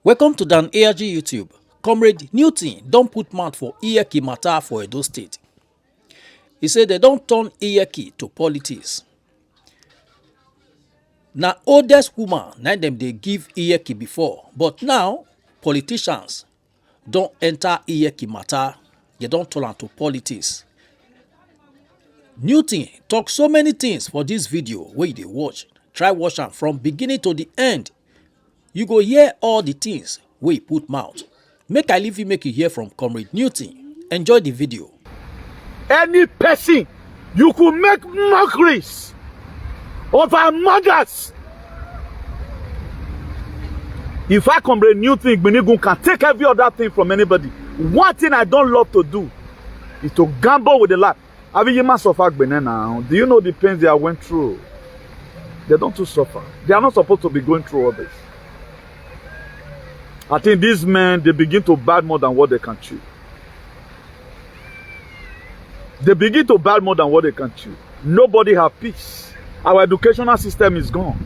Welcome to Dan Iyeki YouTube. Comrade Newton don't put mouth for Iyeki matter for Edo State. He said they don't turn Iyeki to politics. Now oldest woman na dem dey give Iyeki before, but now politicians don't enter Iyeki matter. They don't turn am to politics. Newton talk so many things for this video wey you dey watch. Try watch am from beginning to the end. You go hear all the things wey he put mouth. Make I leave you make you hear from Comrade Newton. Enjoy the video. Any person you could make mockeries of our mothers. If I Comrade Newton Igbenigun can take every other thing from anybody, one thing I don't love to do is to gamble with the life. I mean, you must suffer now. Do you know the pains they went through? They don't to suffer. They are not supposed to be going through all this. I think these men, they begin to bad more than what they can chew. They begin to bad more than what they can chew. Nobody have peace. Our educational system is gone.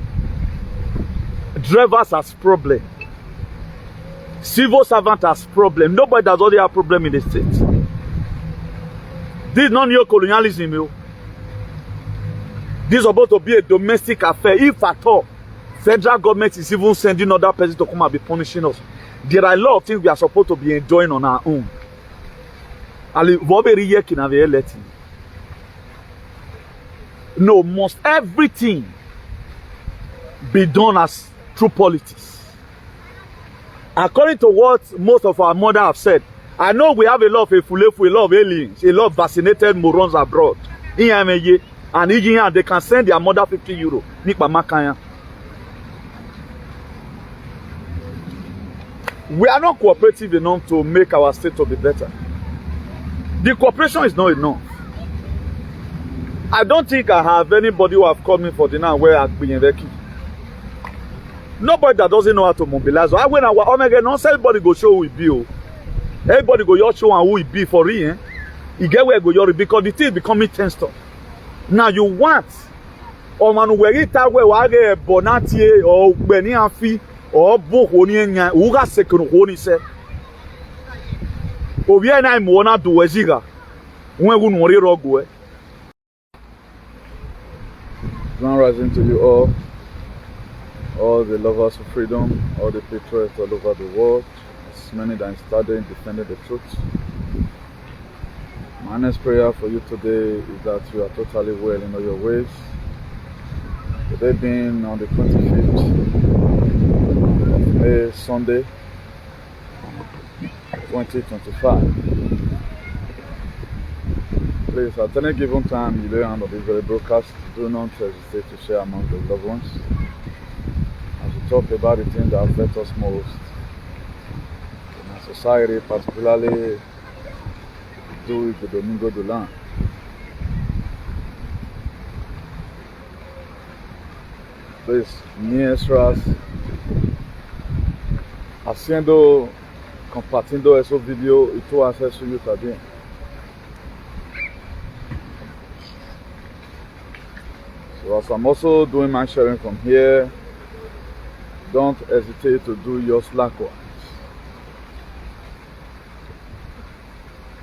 Drivers has problem. Civil servant has problem. Nobody does already have problem in the state. This is not neo-colonialism. Yo. This is about to be a domestic affair. If at all, federal government is even sending other persons to come and be punishing us. There are a lot of things we are supposed to be enjoying on our own. No, must everything be done as through politics. According to what most of our mothers have said, I know we have a lot of a lot of aliens, a lot of vaccinated morons abroad. And they can send their mother 50 euro. We are not cooperative enough to make our state to be better. The cooperation is not enough. I don't think I have anybody who have called me for dinner where I've been in Iyeki. Nobody that doesn't know how to mobilize. I went our Omega, not everybody go show who it be. Everybody go your show and who it be for real. You get where go your because the thing is becoming tensed up. Now you want or man where it where wage bonati or beni afi or book oni enya uga second oni se. Obi na mo na do weziga. When we no rogo. Grand rising to you all the lovers of freedom, all the patriots all over the world, as many that are studying, defending the truth. My next prayer for you today is that you are totally well in all your ways. Today being on the 25th of May, Sunday, 2025. Please, at any given time, you lay hand on this very broadcast, do not hesitate to share among the loved ones. As we talk about the things that affect us most in our society, particularly do with the Domingo du Land. Please, mientras compartiendo esos vídeos y tu acceso a también. So as I'm also doing my sharing from here, don't hesitate to do yours likewise.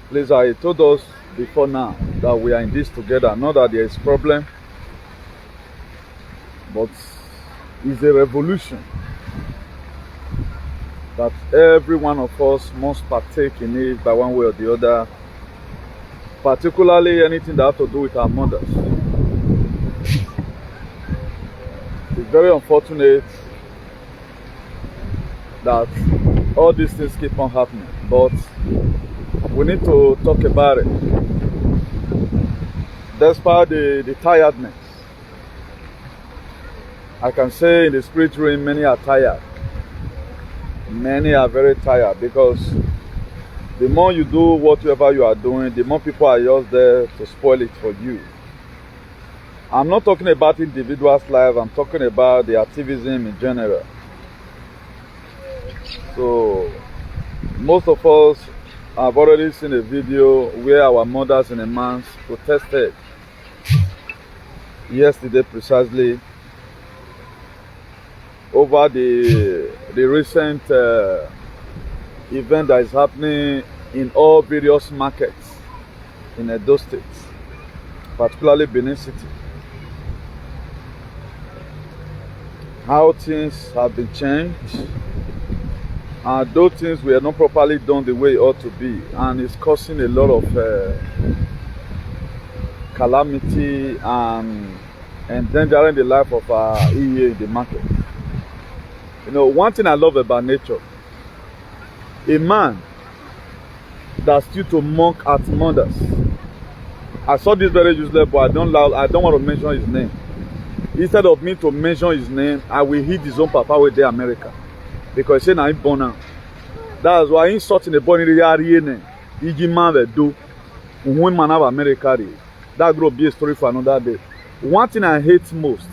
Please, I told us before now that we are in this together. Not that there is problem, but it's a revolution that every one of us must partake in it by one way or the other, particularly anything that has to do with our mothers. It's very unfortunate that all these things keep on happening, but we need to talk about it. Despite the tiredness, I can say in the spirit realm, many are tired. Many are very tired because the more you do whatever you are doing, the more people are just there to spoil it for you. I'm not talking about individuals' life, I'm talking about the activism in general. So, most of us have already seen a video where our mothers in a month protested yesterday precisely over the recent event that is happening in all various markets in Edo State, particularly Benin City. How things have been changed, and those things were not properly done the way it ought to be, and it's causing a lot of calamity and endangering the life of our EA in the market. You know, one thing I love about nature, a man that stood to mock at mothers. I saw this very useless, but I don't want to mention his name. Instead of me to mention his name, I will hit his own papa with the America. Because he said, I'm born now. That's why he's sorting the born in the area. He man that do when man have America. That will be a story for another day. One thing I hate most,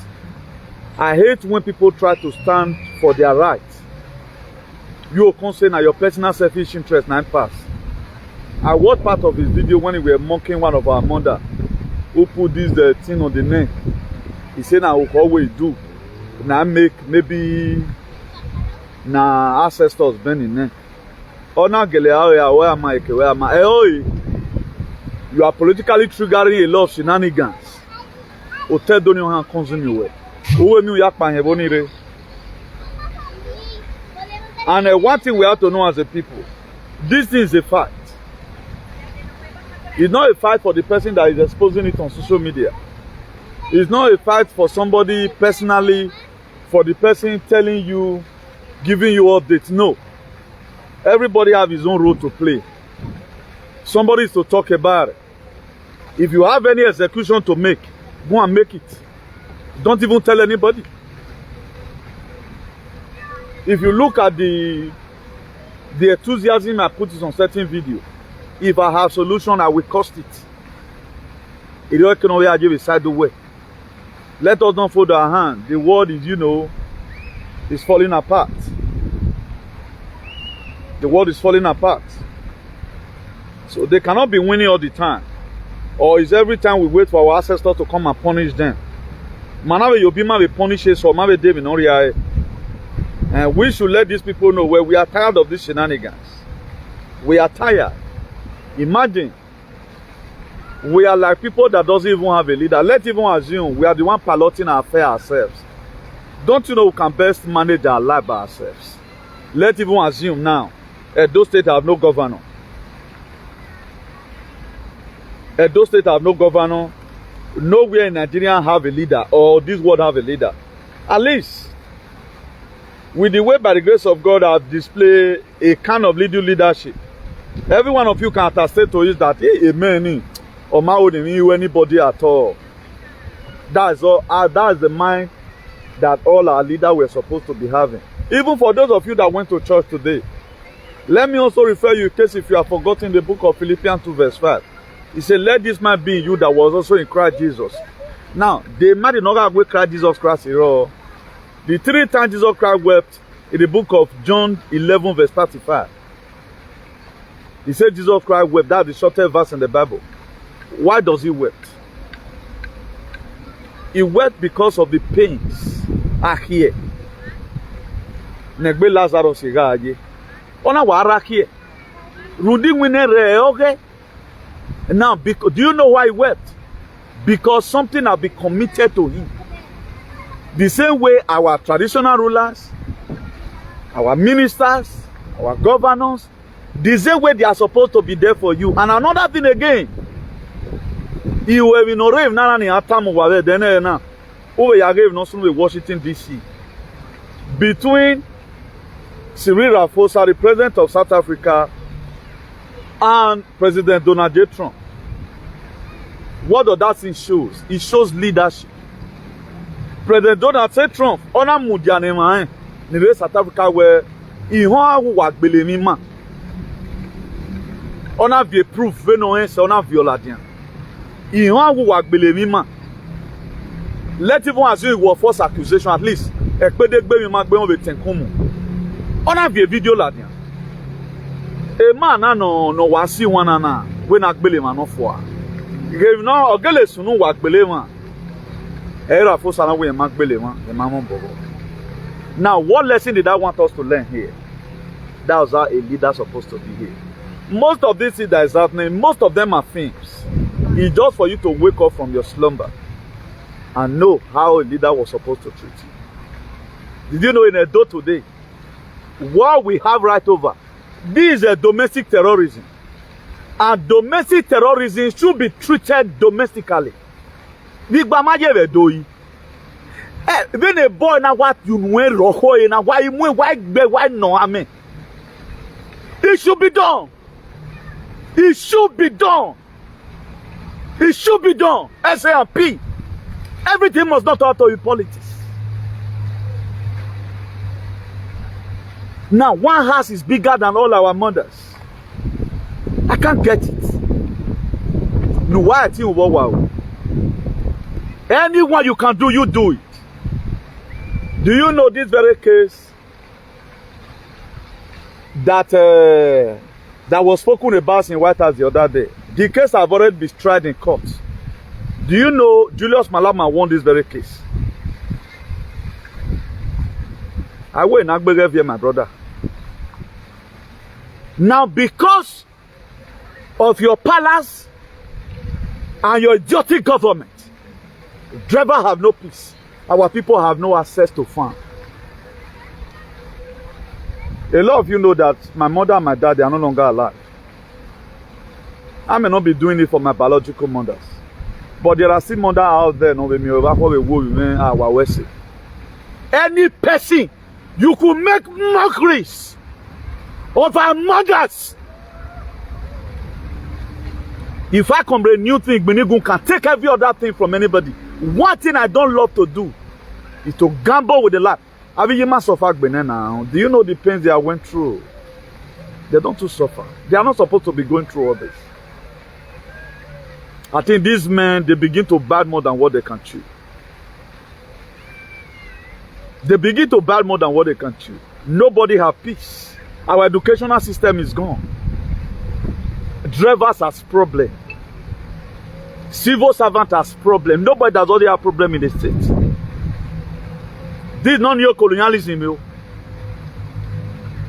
I hate when people try to stand for their rights. You can say now your personal selfish interest now pass. I watched part of his video when we were mocking one of our mother who put this thing on the neck. He said now we'll always do. Now make maybe na ancestors bend in neck. Oh now where am I? Hey, you are politically triggering a lot of shenanigans. Hotel don't know how to consume you well. And one thing we have to know as a people, this thing is a fight. It's not a fight for the person that is exposing it on social media. It's not a fight for somebody personally, for the person telling you, giving you updates. No. Everybody has his own role to play. Somebody is to talk about it. If you have any execution to make, go and make it. Don't even tell anybody. If you look at the enthusiasm I put on certain video, if I have solution, I will cost it. It don't can only give a side the way. Let us not fold our hand. The world is, is falling apart. The world is falling apart. So they cannot be winning all the time. Or is every time we wait for our ancestors to come and punish them. Manawe Yobima will punish us or Manawe David Noriae. And we should let these people know where we are tired of these shenanigans. We are tired. Imagine, we are like people that doesn't even have a leader. Let's even assume we are the one piloting our affair ourselves. Don't you know we can best manage our life by ourselves? Let's even assume now, Edo State have no governor. Edo State have no governor. Nowhere in Nigeria have a leader, or this world have a leader. At least, with the way by the grace of God have displayed a kind of leadership, every one of you can attest to it that amen or my own anybody at all. That's all. That's the mind that all our leaders were supposed to be having. Even for those of you that went to church today, let me also refer you in case if you have forgotten the book of Philippians 2 verse 5. He said, let this man be in you that was also in Christ Jesus. Now, the man did not have with Christ Jesus Christ at all. The 3 times Jesus Christ wept in the book of John 11 verse 35. He said Jesus Christ wept. That's the shortest verse in the Bible. Why does he wept? He wept because of the pains are here. Negbe Lazarus igaye. Ona wara here. Rudi winere okay. Now, do you know why he wept? Because something has been committed to him. The same way our traditional rulers, our ministers, our governors, the same way they are supposed to be there for you. And another thing again, you have been already now over Washington DC. Between Cyril Ramaphosa, the president of South Africa, and President Donald J. Trump. What does that thing show? It shows leadership. President Donald J. Trump, ona mudianema in South Africa where he wa gbele ma. Ona vie proof ve no en se ona violadian. He wa gbele ma. Let even assume it was false accusation at least. Ekpedegbe mi ma gbe won be tenkumu. Ona vie video ladian. A man no wasi one na we na gbele ma no fo a. Give no ogele sunu wa gbele ma. Era fo sana we ma gbele ma e ma mo bobo. Now, what lesson did I want us to learn here? That was how a leader is supposed to behave. Most of these things that is happening, most of them are films. It's just for you to wake up from your slumber and know how a leader was supposed to treat you. Did you know in Edo today, what we have right over, this is a domestic terrorism. And domestic terrorism should be treated domestically. When a boy now what you know, why no, I mean, it should be done. It should be done. It should be done. SAP. Everything must not have to be politics. Now, one house is bigger than all our mothers. I can't get it. No, why I think wow. Anyone you can do, you do it. Do you know this very case that was spoken about in White House the other day? The case have already been tried in court. Do you know Julius Malema won this very case? I will not believe you, my brother. Now, because of your palace and your idiotic government, drivers have no peace. Our people have no access to farm. A lot of you know that my mother and my dad, they are no longer alive. I may not be doing it for my biological mothers. But there are still mothers out there, no, any person, you could make mockeries of our mothers. If I come with a new thing, Benigun can take every other thing from anybody. One thing I don't love to do is to gamble with the life. Do you know the pains they went through? They don't too suffer. They are not supposed to be going through all this. I think these men, they begin to bad more than what they can chew. They begin to bad more than what they can chew. Nobody has peace. Our educational system is gone. Drivers has problem. Civil servant has problem. Nobody does already have problem in the state. This is not neo-colonialism. Yo.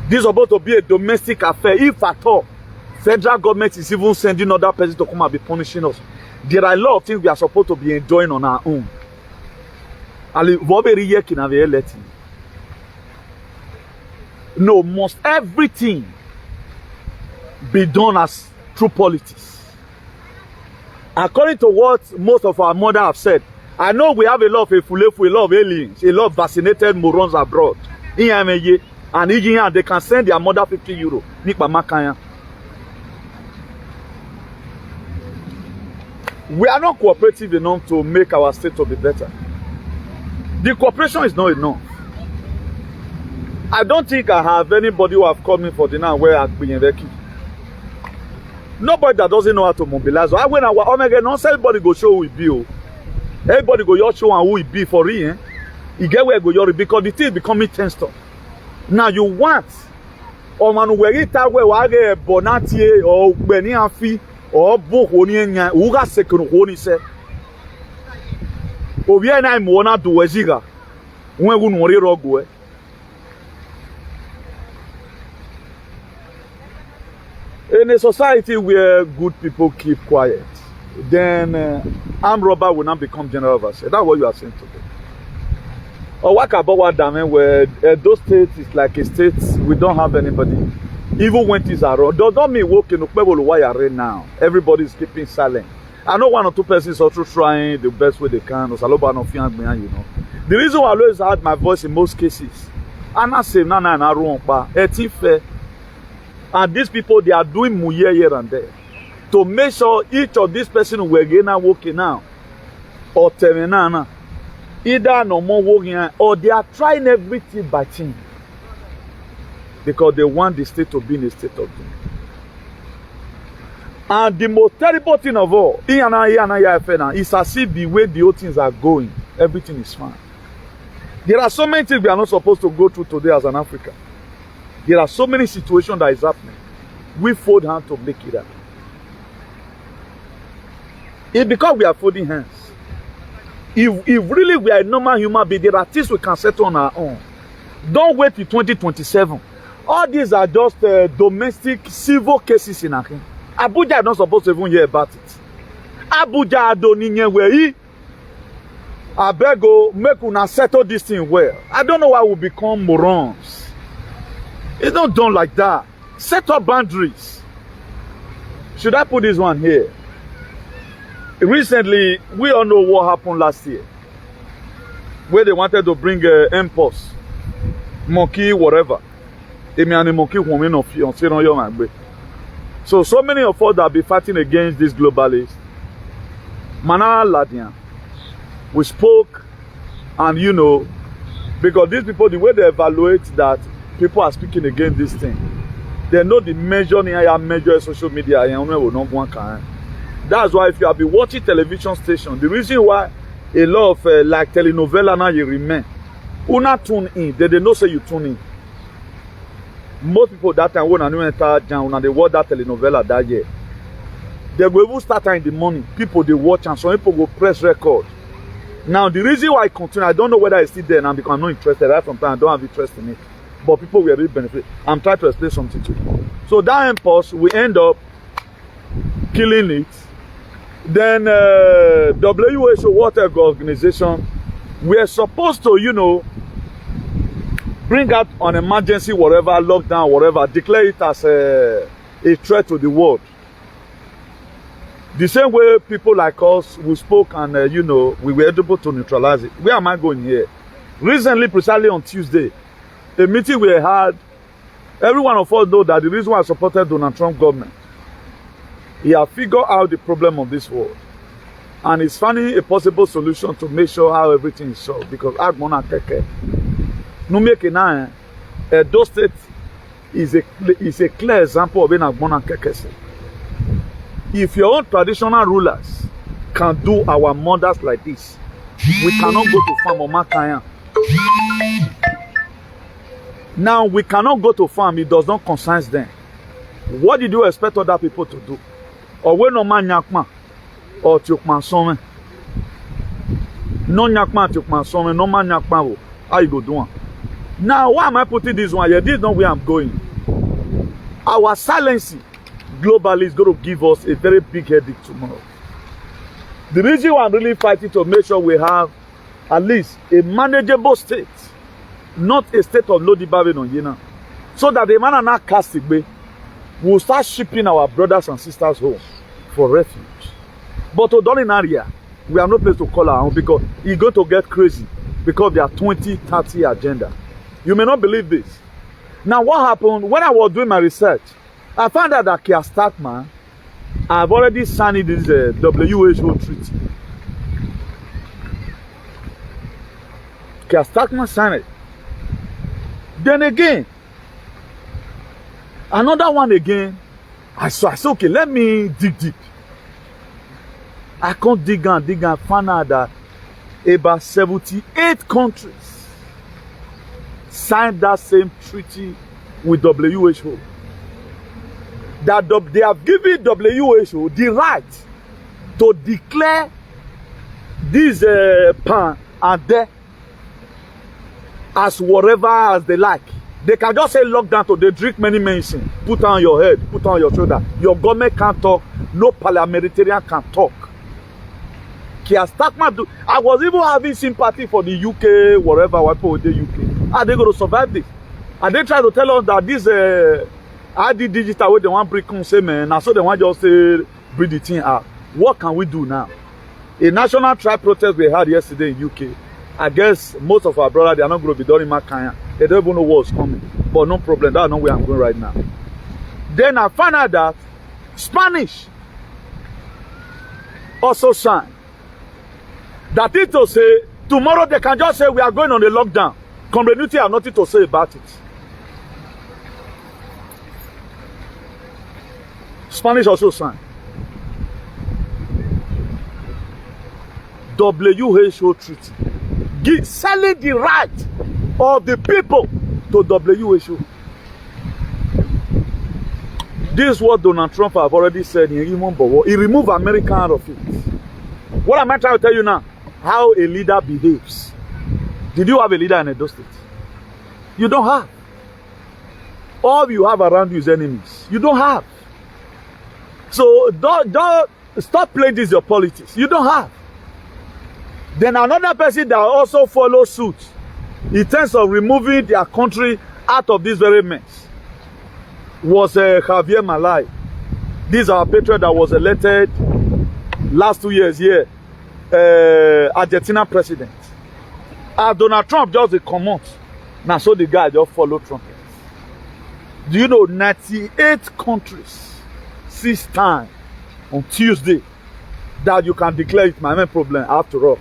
This is supposed to be a domestic affair. If at all, federal government is even sending other persons to come and be punishing us. There are a lot of things we are supposed to be enjoying on our own. No, must everything be done as through politics? According to what most of our mothers have said, I know we have a lot of a lot of aliens, a lot of vaccinated morons abroad. And they can send their mother 50 euro. We are not cooperative enough to make our state to be better. The cooperation is not enough. I don't think I have anybody who have called me for dinner where I've been in Iyeki. Nobody that doesn't know how to mobilize. I went our Omega, not everybody go show who it be. Everybody go your show and who it be for real. You get where go your because the thing is becoming tense stuff. Now you want or man where it where wage bonati or beni afi or book oni nya uga second oni se. Obi na mo na do weziga. When we no re rogo. In a society where good people keep quiet, then armed robber will not become general overseer. That's what you are saying today. Or what about what damn where Edo State is like a state we don't have anybody. Even when things are wrong, don't mean walking up right now. Everybody is keeping silent. I know one or two persons also trying the best way they can. You know. The reason why I always had my voice in most cases, I'm not saying na wrong, but it's fair. And these people, they are doing muye here and there to make sure each of these persons who are getting working now or terminana either no more working or they are trying everything by team because they want the state to be in a state of doom. And the most terrible thing of all is as if the way the whole things are going, everything is fine. There are so many things we are not supposed to go through today as an African. There are so many situations that is happening. We fold hands to make it happen. It's because we are folding hands. If really we are a normal human being, there are things we can settle on our own. Don't wait till 2027. All these are just domestic civil cases in Akin. Abuja is not supposed to even hear about it. Abuja Adoninye where I beg you, make una settle this thing well. I don't know why we become morons. It's not done like that. Set up boundaries. Should I put this one here? Recently, we all know what happened last year. Where they wanted to bring MPOS, monkey, whatever. So many of us that be fighting against this globalist, Mana Ladian, we spoke, and you know, because these people, the way they evaluate that people are speaking against this thing, they know the measure social media. That's why if you have been watching television station, the reason why a lot of like telenovela now you remain, una tune in, they know say you tune in. Most people that time when I enter down, they watch that telenovela that year. They will even start in the morning. People they watch and some people go press record. Now the reason why I continue, I don't know whether it's still there now because I'm not interested. Right from time I don't have interest in it. But people will really benefit. I'm trying to explain something to you. So that impulse, we end up killing it. Then WHO World Health Organization, we are supposed to, you know, bring out an emergency, whatever, lockdown, whatever, declare it as a threat to the world. The same way people like us, we spoke and, you know, we were able to neutralize it. Where am I going here? Recently, precisely on Tuesday, a meeting we had, every one of us know that the reason why I supported Donald Trump government, he has figured out the problem of this world. And he's finding a possible solution to make sure how everything is solved. Because Agmona Keke, no make it Edo State is a clear example of being Agmona Keke. If your own traditional rulers can do our mothers like this, we cannot go to farm or Makaya. Now we cannot go to farm, it does not concern them. What did you expect other people to do? Or when no man nyakman or tukman somen. No nyakman tukman somen, no man nyakman. How you go do? Now why am I putting this one here? This is not where I'm going. Our silencing globally is going to give us a very big headache tomorrow. The reason why I'm really fighting to make sure we have at least a manageable state, not a state of low debarring on Yena, so that the man and not cast it, we'll start shipping our brothers and sisters home for refuge. But to Dolin area, we have no place to call our own because it's going to get crazy because there are 2030 agenda. You may not believe this. Now, what happened when I was doing my research? I found out that Keir Starmer have already signed this WHO treaty. Keir Starmer signed it. Then again, another one again, I said, okay, let me dig deep. I can't dig and find out that about 78 countries signed that same treaty with WHO. That they have given WHO the right to declare this pan and there as whatever as they like. They can just say lockdown to they drink many medicine, put on your head, put on your shoulder. Your government can't talk, no parliamentarian can talk. Keir Starmer do. I was even having sympathy for the UK, whatever, people with the UK. Are they going to survive this? Are they trying to tell us that this ID digital way they want to bring say man, and so they want just say bring the thing out. What can we do now? A national tribe protest we had yesterday in UK. I guess most of our brothers they are not going to be done in Makaya. They don't even know what's coming. But no problem, that's not where I'm going right now. Then I found out that Spanish also signed. That is to say, tomorrow they can just say we are going on a lockdown. Community have nothing to say about it. Spanish also signed. WHO treaty. Selling the right of the people to WHO. This is what Donald Trump have already said in Human Power. He removed America out of it. What am I trying to tell you now? How a leader behaves. Did you have a leader in Edo State? You don't have. All you have around you is enemies. You don't have. So don't stop playing this your politics. You don't have. Then another person that also follows suit in terms of removing their country out of this very mess was Javier Malay. This is our patriot that was elected last 2 years here, Argentina president. Donald Trump just a comment. Now so the guy just follow Trump. Do you know 98 countries 6 times on Tuesday that you can declare it my main problem after all?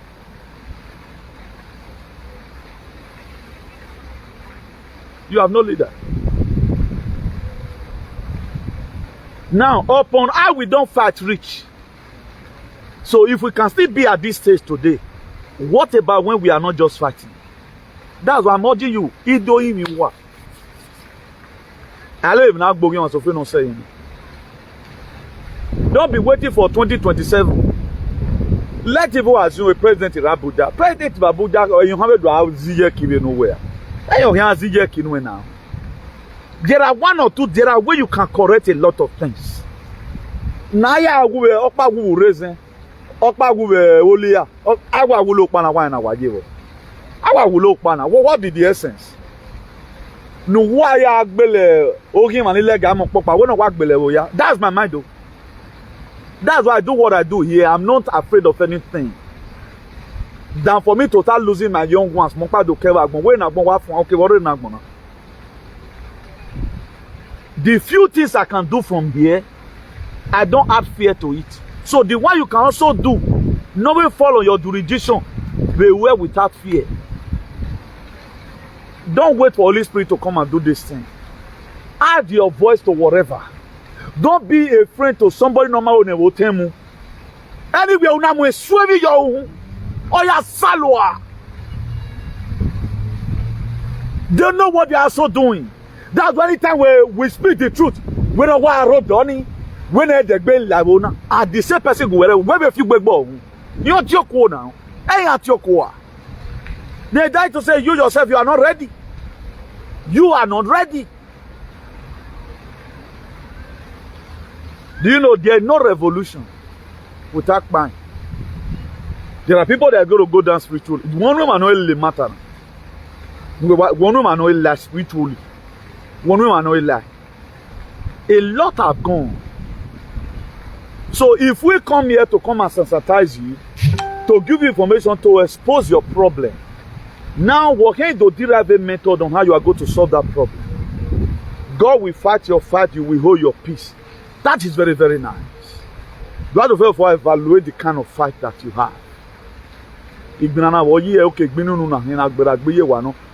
You have no leader. Now, upon how we don't fight rich. So if we can still be at this stage today, what about when we are not just fighting? That's why I'm urging you. Edo Apc. I don't even have Bogi on Sophie no saying. Don't be waiting for 2027. Let people assume a president in Abuja. President in Abuja, or you have to have Iyeki nowhere. You have Iyeki nowhere now. There are 1 or 2 there are where you can correct a lot of things. Now ya go okpa go reason. Okpa go olia. Awa go look pana wine awa give. Awa go look pana. What be the essence? No why ya gbele ogi man illegal mo popa. We no wa gbele wo ya. That's my mind though. That's why I do what I do here. I'm not afraid of anything. Than for me to start losing my young ones. Mo pa do kewa agbon. We na agbon wa fun. Okay, what na agbon na. The few things I can do from here, I don't add fear to it. So the one you can also do, knowing follow your jurisdiction, they were without fear. Don't wait for Holy Spirit to come and do this thing. Add your voice to whatever. Don't be a friend to somebody normal who will tell you. Anywhere una mo swevi yo or ya salwa. They know what they are also doing. That's why anytime we speak the truth, we don't want to rob Donny. When they been labona, at the same person go where if you big ball. You're your now. Hey, at your core. They die to say you yourself, you are not ready. You are not ready. Do you know there is no revolution without mind? There are people that are going to go down spiritually. One room and only matter. One room and only spiritually. One room and only lie. A lot have gone. So if we come here to come and sensitize you, to give you information to expose your problem, now we're going to derive a method on how you are going to solve that problem. God will fight your fight, you will hold your peace. That is very, very nice. You have to therefore evaluate the kind of fight that you have.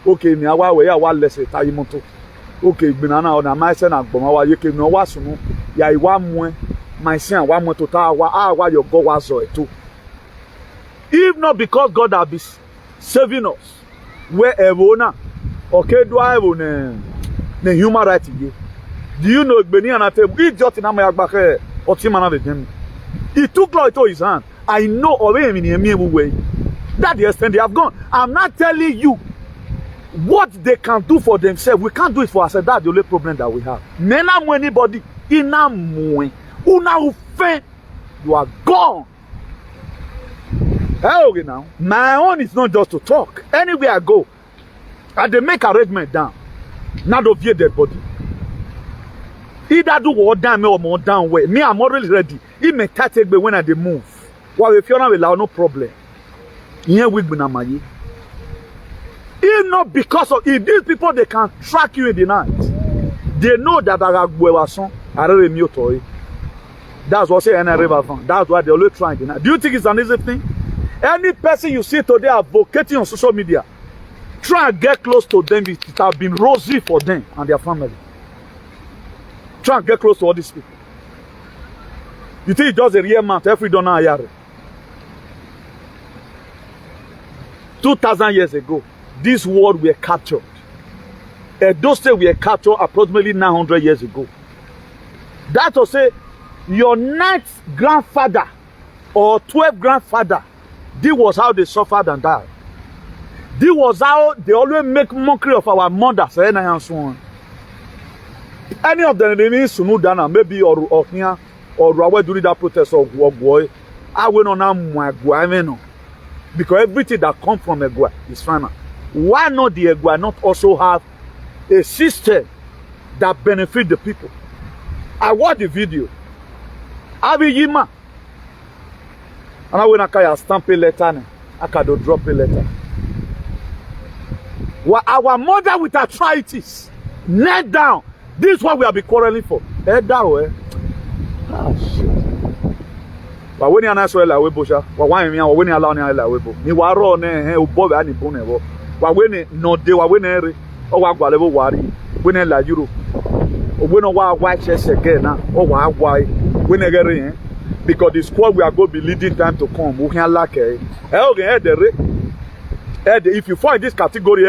Okay, ni awa we ya wa lese tayi moto. Okay, gbinana ona my sen agbon wa yeke no wa sunu ya iwa mu my sen wa moto ta wa your God was so eto. If not because God has been saving us, wherever na okay do I ne human right here. Do you know Gbeni anatem idiot na my agbake otimana with him. He took law into his hand. I know already in a way. That the extent they have gone. I'm not telling you what they can do for themselves. We can't do it for ourselves. That's the only problem that we have. Nena mo anybody ina mo una ufen you are gone. Okay now. My own is not just to talk. Anywhere I go, and they make arrangement down. Not to view dead body. Either do what down me or more down way. Me, I'm already ready. It may take me when I move. Well, if you're not allow no problem. Here we be namaye. If not because of if these people they can track you in the night, they know that that's what say that's why they always trying the night. Do you think it's an easy thing? Any person you see today advocating on social media, try and get close to them. It has been rosy for them and their family. Try and get close to all these people. You think it's just a real man every donor yard? 2,000 years ago, this world were captured. Edo State were captured approximately 900 years ago. That will say, your 9th grandfather or 12th grandfather, this was how they suffered and died. This was how they always make mockery of our mothers. Any of them, they mean Sunudana, maybe or here, or Rawe during that protest of Wogboy. I went on Amwagua, because everything that comes from Egua is final. Why not the Egua not also have a system that benefit the people? I watched the video. Abiyima. And I went to stamp a letter. I can drop a letter. Our mother with arthritis, kneel down. This is what we have been quarreling for. Head down, ah, shit. But when you are so la webo sha, when you allow ni la webo, ni waro ne ubo ba ni bone bo. Wa when no de wa when ere, o wa gwa level wari, when la Europe. O when wa chess again na, o wa agwa when egere because the squad we are going to be leading time to come. We can lack it. If you fall in this category,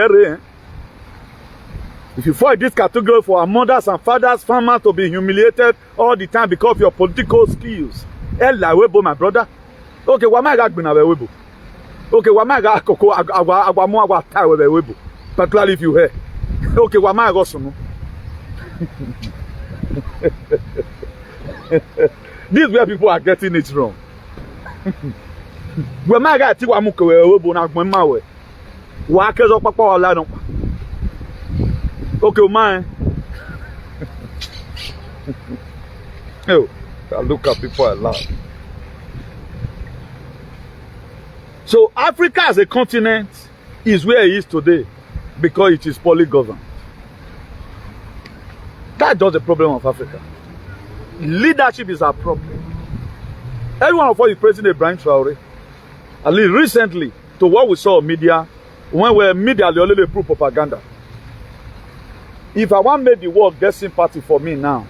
if you fall in this category for our mothers and fathers, farmers to be humiliated all the time because of your political skills. My brother. Okay, what am I going to do? Okay, what am I going to do? Particularly if you hear. Okay, what am I going to do? This is where people are getting it wrong. When my guy think I'm okay, okay, man. Oh, I look at people a lot. So Africa as a continent is where it is today because it is poorly governed. That's just the problem of Africa. Leadership is our problem. Every one of us is praising Ibrahim Traore. At least recently, to what we saw in media, when media they only prove propaganda. If I want to make the world get sympathy for me now,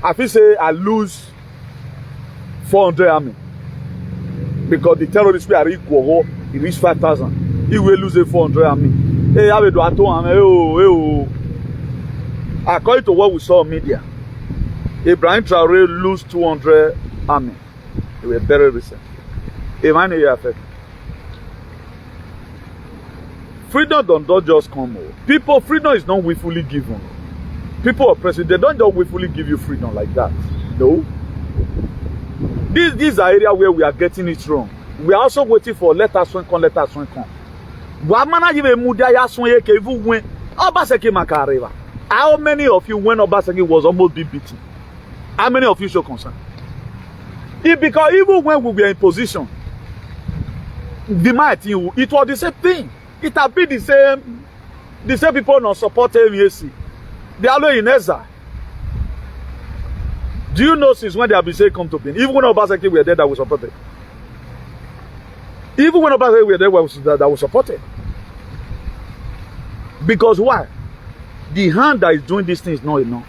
I feel say I lose 400 army. Because the terrorists are equal, he reach 5,000. He will lose a 400 army. Hey, I will do at according to what we saw in media, Ibrahim Traore lose 200 army. They were very recent. Freedom don't just come. People, freedom is not willfully given. People are president, they don't just willfully give you freedom like that. No. These are areas where we are getting it wrong. We are also waiting for let us come. How many of you, when Obaseki was almost beaten? How many of you show concern? Because even when we were in position, it was the same thing. It had been the same people not supporting MAC. They are in exile. Do you know since when they have been saying come to pain? Even when Obaseki were there, that was supported. Even when Obaseki were there, that was supported. Because why? The hand that is doing this thing is not enough.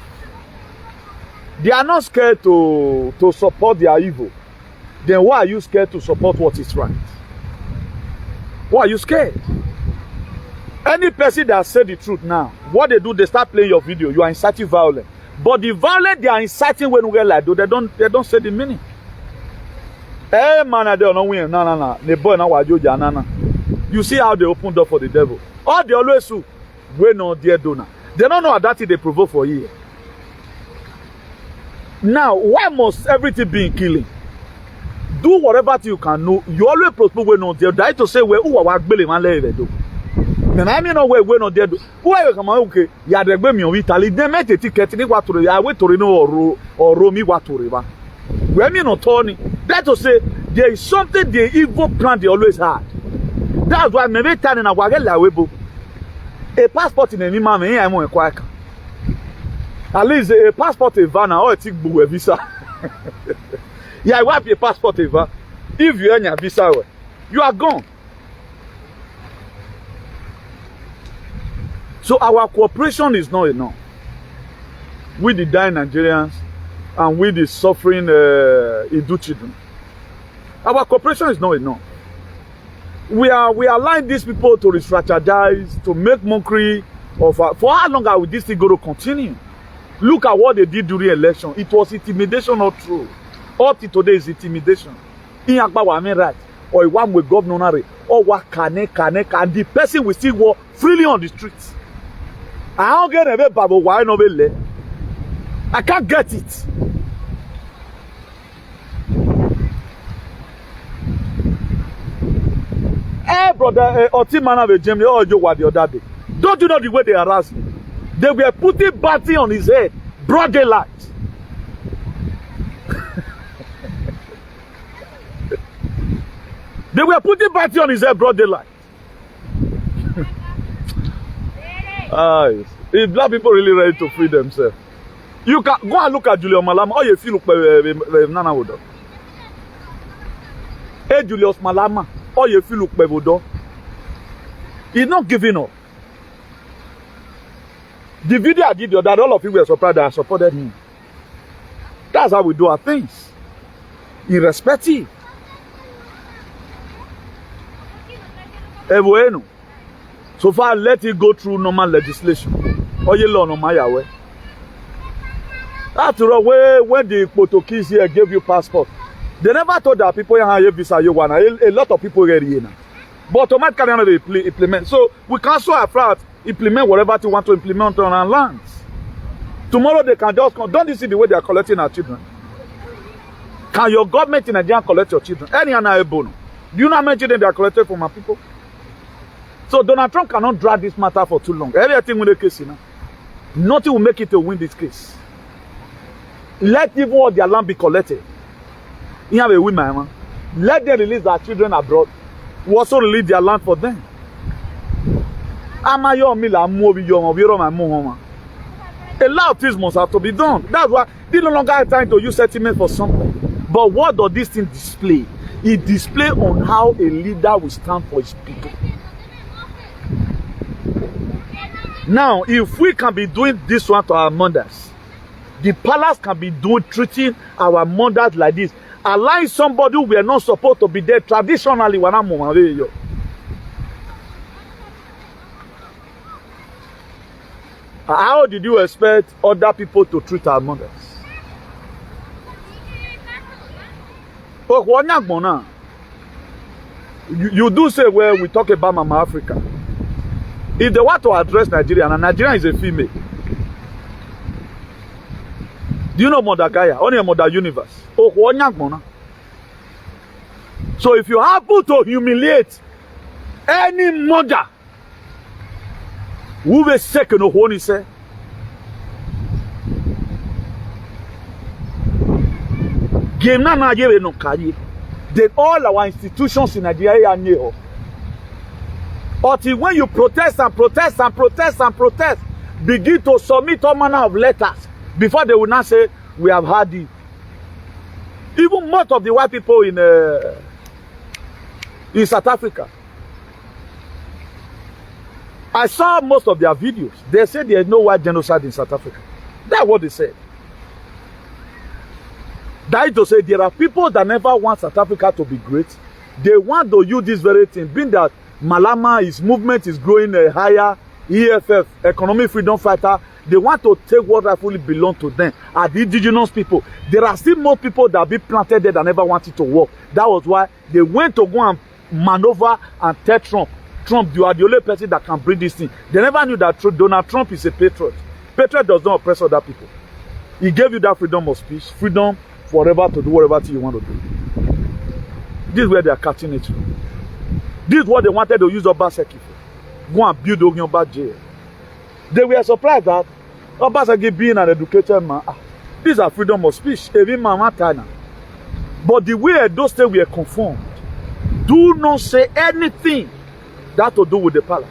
They are not scared to support their evil. Then why are you scared to support what is right? Why are you scared? Any person that said the truth now, what they do, they start playing your video. You are inciting violence. But the violence they are inciting when we like, they don't say the meaning. Hey man, they don't win. No. The boy now no. You see how they open door for the devil. All they always do, we no dear donor. They don't know that they provoke for you. Now, why must everything be in killing? Do whatever you can know. You always propose when not there. Die to say where who are Billy man let do. I mean no way we not there. Who are you come okay? Ya de gbe mi o Italy. They make a ticket ni wa to ya we to no or Romi wa to river. We me no Tony. That to say there is something the evil plan they always had. That's why maybe turning a wagel la webo. A passport in any man I mo enquire. At least a passport a van or a tick a visa. Yeah, wipe your passport a if you earn your visa, you are gone. So our cooperation is not enough. With the dying Nigerians and with the suffering Idu children. Our cooperation is not enough. We are allowing these people to re-strategize, to make mockery of for how long are this thing going to continue? Look at what they did during election. It was intimidation or true. Up to today is intimidation. In Akbawa, I mean right. or a one with governor, or what can, and the person will still walk freely on the streets. I don't get a babo why no be. I can't get it. Hey, brother, Otimana be Jimmy, oh, you what the other day. Don't you know the way they harassed me? They were putting battery on his head, broad daylight. They were putting battery on his head, broad daylight. If black people really ready to free themselves, you can go and look at Julius Malama. Oh, you feel look Nana Wodo. Hey, Julius Malama. Oh, you feel look Wodo. He's not giving up. The video I did that all of you were surprised that I supported him. That's how we do our things. Irrespective. Bueno. So far, let it go through normal legislation. Or you learn on my way. After all, when the Portuguese here gave you passport, they never told that people have visa. You want a lot of people get here now. But automatically they implement. So we can so afraid implement whatever they want to implement on our lands. Tomorrow they can just come. Don't you see the way they are collecting our children? Can your government in Nigeria collect your children? Any other bono? Do you know how many children they are collected from our people? So Donald Trump cannot drag this matter for too long. Everything will the case, you know. Nothing will make it to win this case. Let even all their land be collected. You have a woman, man. Let them release their children abroad. We also release their land for them. A lot of things must have to be done. That's why they no longer have time to use sentiment for something. But what does this thing display? It displays on how a leader will stand for his people. Now, if we can be doing this one to our mothers, the palace can be treating our mothers like this, allowing somebody who we are not supposed to be there traditionally. How did you expect other people to treat our mothers? You do say, well, we talk about Mama Africa. If they want to address Nigeria, and Nigeria is a female. Do you know Mother Gaia? Only a Mother Universe. So if you happen to humiliate any mother, who will second of what he said? Then all our institutions in Nigeria are near. Until when you protest and protest and protest and protest, begin to submit all manner of letters before they will not say, we have had it. Even most of the white people in South Africa, I saw most of their videos. They said there is no white genocide in South Africa. That's what they said. That is to say, there are people that never want South Africa to be great. They want to use this very thing, being that Malama, his movement is growing higher, EFF, economic freedom fighter. They want to take what rightfully belong to them. As the indigenous people, there are still more people that have been planted there that never wanted to work. That was why they went to go and maneuver and tell Trump, you are the only person that can bring this thing. They never knew that Donald Trump is a patriot. Patriot does not oppress other people. He gave you that freedom of speech, freedom forever to do whatever you want to do. This is where they are cutting it from. This is what they wanted to use Obaseki for. Go and build Ogyoba jail. They were surprised that Obaseki being an educated man, these are freedom of speech. Even Mama Tana. But the way those things were conformed, do not say anything that to do with the palace.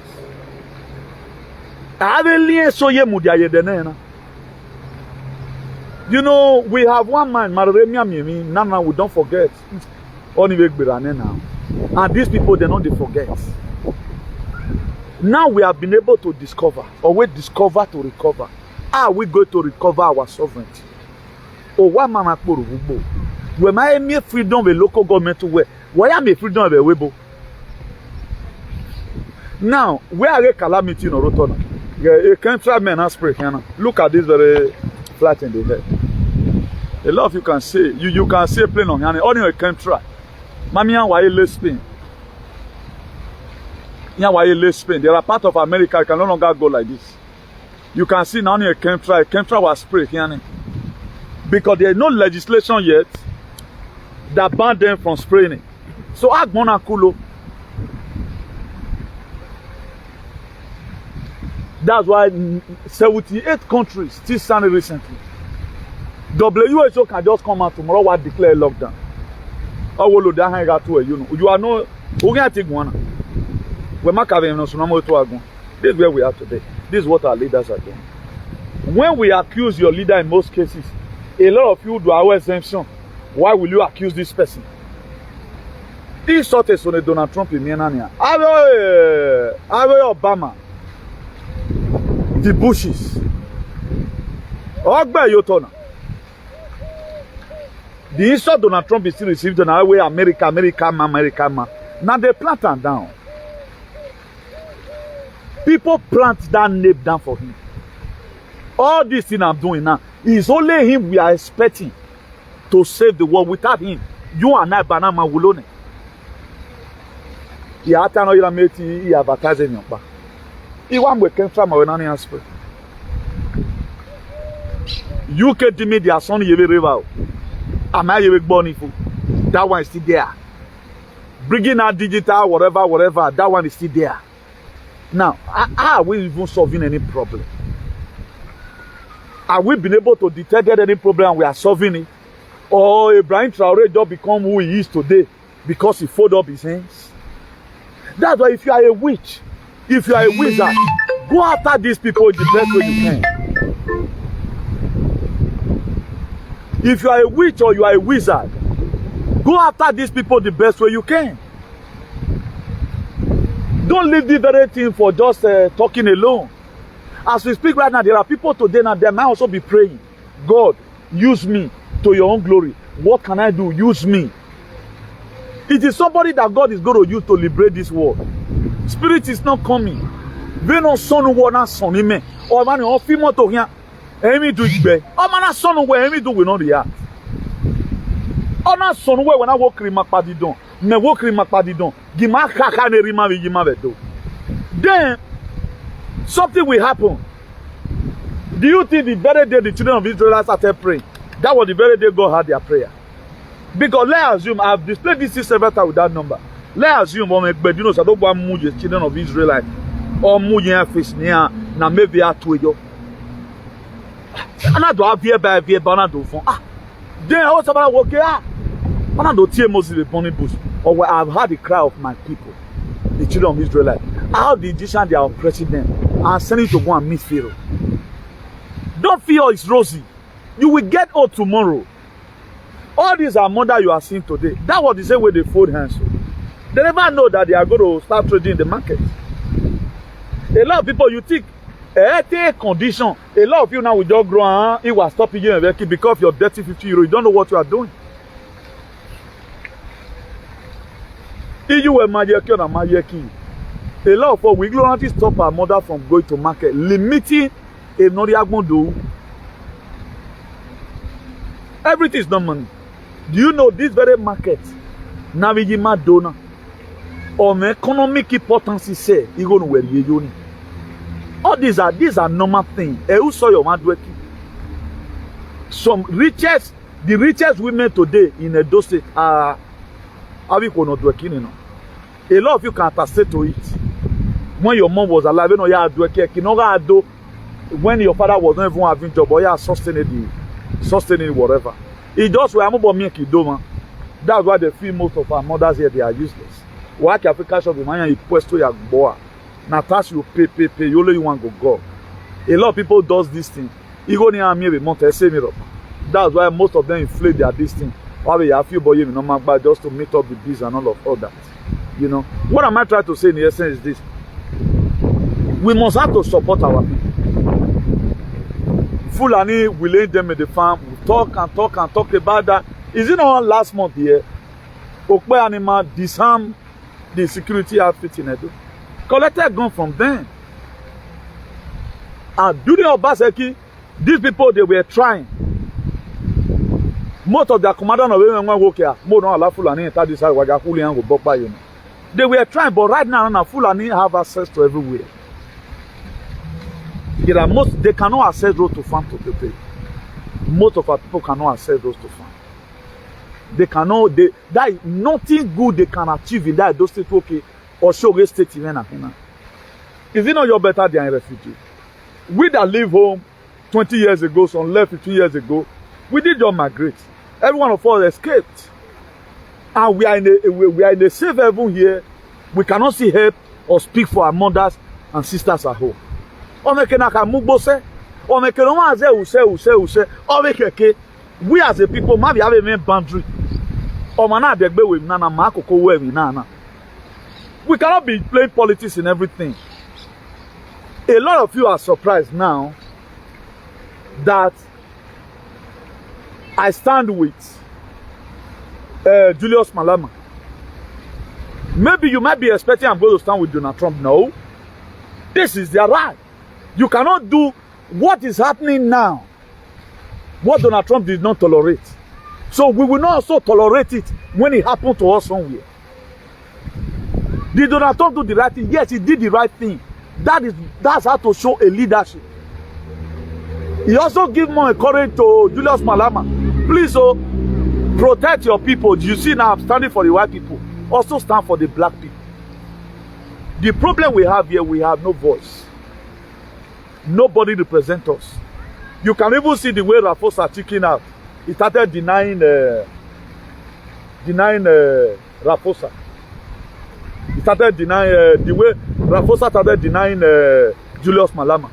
You know, we have one man, Nana, we don't forget. And these people, they don't forget. Now we have been able to discover, or we discover to recover. How are we going to recover our sovereignty? Oh, what mama kporo ugbo? When I make freedom of a local government to where? Why am I freedom of a webo? Now, where are the calamity in Orotona? You can't try men and spray. Look at this very flat in the head. A lot of you can say, you can say plain on hand. Only you can't try. Mamian why less Spain. Yeah, why less Spain. There are parts of America you can no longer go like this. You can see now a chemtrail was sprayed here. Because there is no legislation yet that banned them from spraying it. So Agbona Kulo. That's why 78 countries still signed recently. WHO can just come out tomorrow and declare lockdown. You are no take one. This is where we are today. This is what our leaders are doing. When we accuse your leader in most cases, a lot of you do our exemption. Why will you accuse this person? This sort of Donald Trump in Mianania. Obama. The Bushes. Ogba Yotona. The insult Donald Trump is still received on our way America. Now they plant them down. People plant that name down for him. All this thing I'm doing now is only him we are expecting to save the world. Without him, you and I, Banama Wulone. He had to know you made he advertising your back. He want we came from our nani spray. UK to me their son Yebe River. Am I Yebe Bonifu? That one is still there. Bringing out digital, whatever, that one is still there. Now, are we even solving any problem? Are we been able to detect any problem and we are solving it? Or Ibrahim Traore just become who he is today because he folded up his hands? That's why if you are a witch, if you are a wizard, go after these people the best way you can. If you are a witch or you are a wizard, go after these people the best way you can. Don't leave the very thing for just talking alone. As we speak right now, there are people today now, they might also be praying, God, use me to your own glory. What can I do? Use me. It is somebody that God is going to use to liberate this world. Spirit is not coming. We no son who na son me. Or man o fi moto here. Emi do igbe. O man na son we emi do we no react. O na son we when I walk ri mapadidon. Me walk ri mapadidon. Gi ma kaka ne ri ma bi gi ma bedo. Then something will happen. Do you think the very day the children of Israel started praying, that was the very day God had their prayer? Because let's assume, I have displayed this several times with that number. Let's assume, but you know, so don't want move the children of Israel or move your face near, now maybe I to you. And I do have here by here, but I do phone. Then I was about okay. And I do tear Moses the burning bush. Or I've heard the cry of my people, the children of Israel. How the Egyptians, their president, are sending to go and meet Pharaoh. Don't fear it's rosy. You will get old tomorrow. All these are murder you are seeing today. That was the same way they fold hands. They never know that they are going to start trading in the market. A lot of people, you think, condition. A lot of you now will just grow, it will stop you because of your dirty 50 euro. You don't know what you are doing. If you were Iyeki or Iyeki, a lot of us, we will not stop our mother from going to market, limiting a Noriagmondo. Everything is not money. Do you know this very market? Navigima donor. Or economic importance is say, you go where you all these are normal things. Some richest, the richest women today in Edo State are not working, you know. A lot of you can attest to it. When your mom was alive, you know, you had working. When your father was not even having job, or you are sustaining whatever. It just where I'm about make it do. That's why they feel most of our mothers here they are useless. Why Africa shop man you puesto ya boa. Na tax you pay. You only want go. A lot of people does this thing. You go near me month say me up. That's why most of them inflate their this thing. Why we have few boy no man buy just to meet up with this and all that. You know. What am I trying to say in the essence is this? We must have to support our people. Fulani will lay them in the farm. We talk about that. Is it not last month here? Okpe Anima disarmed the security outfit in Edo. Collected gun from them. And during Obaseki, these people they were trying. Most of the commanders of women work here. More than all Fulani enter this side. Wajahuli and go by you know. They were trying, but right now, Fulani have access to everywhere. There are they cannot access road to farm to prepare. Most of our people cannot access those to farm. They cannot. That is nothing good they can achieve in that Edo State okay or Shoge State even. Is it not your better than a refugee? We that live home 20 years ago, some left 15 years ago, we did just migrate. Every one of us escaped. And we are in a safe haven here. We cannot see help or speak for our mothers and sisters at home. We as a people, maybe have a main boundary. We cannot be playing politics in everything. A lot of you are surprised now that I stand with Julius Malema. Maybe you might be expecting I'm going to stand with Donald Trump. No. This is their right. You cannot do what is happening now. What Donald Trump did not tolerate. So we will not also tolerate it when it happened to us somewhere. Did Donald Trump do the right thing? Yes, he did the right thing. That's how to show a leadership. He also give more courage to Julius Malema. Please, protect your people. You see now I'm standing for the white people. Also stand for the black people. The problem we have here, we have no voice. Nobody represents us. You can even see the way Rafosa chicken out. He started denying Rafosa. He started denying the way Rafosa started denying Julius Malema.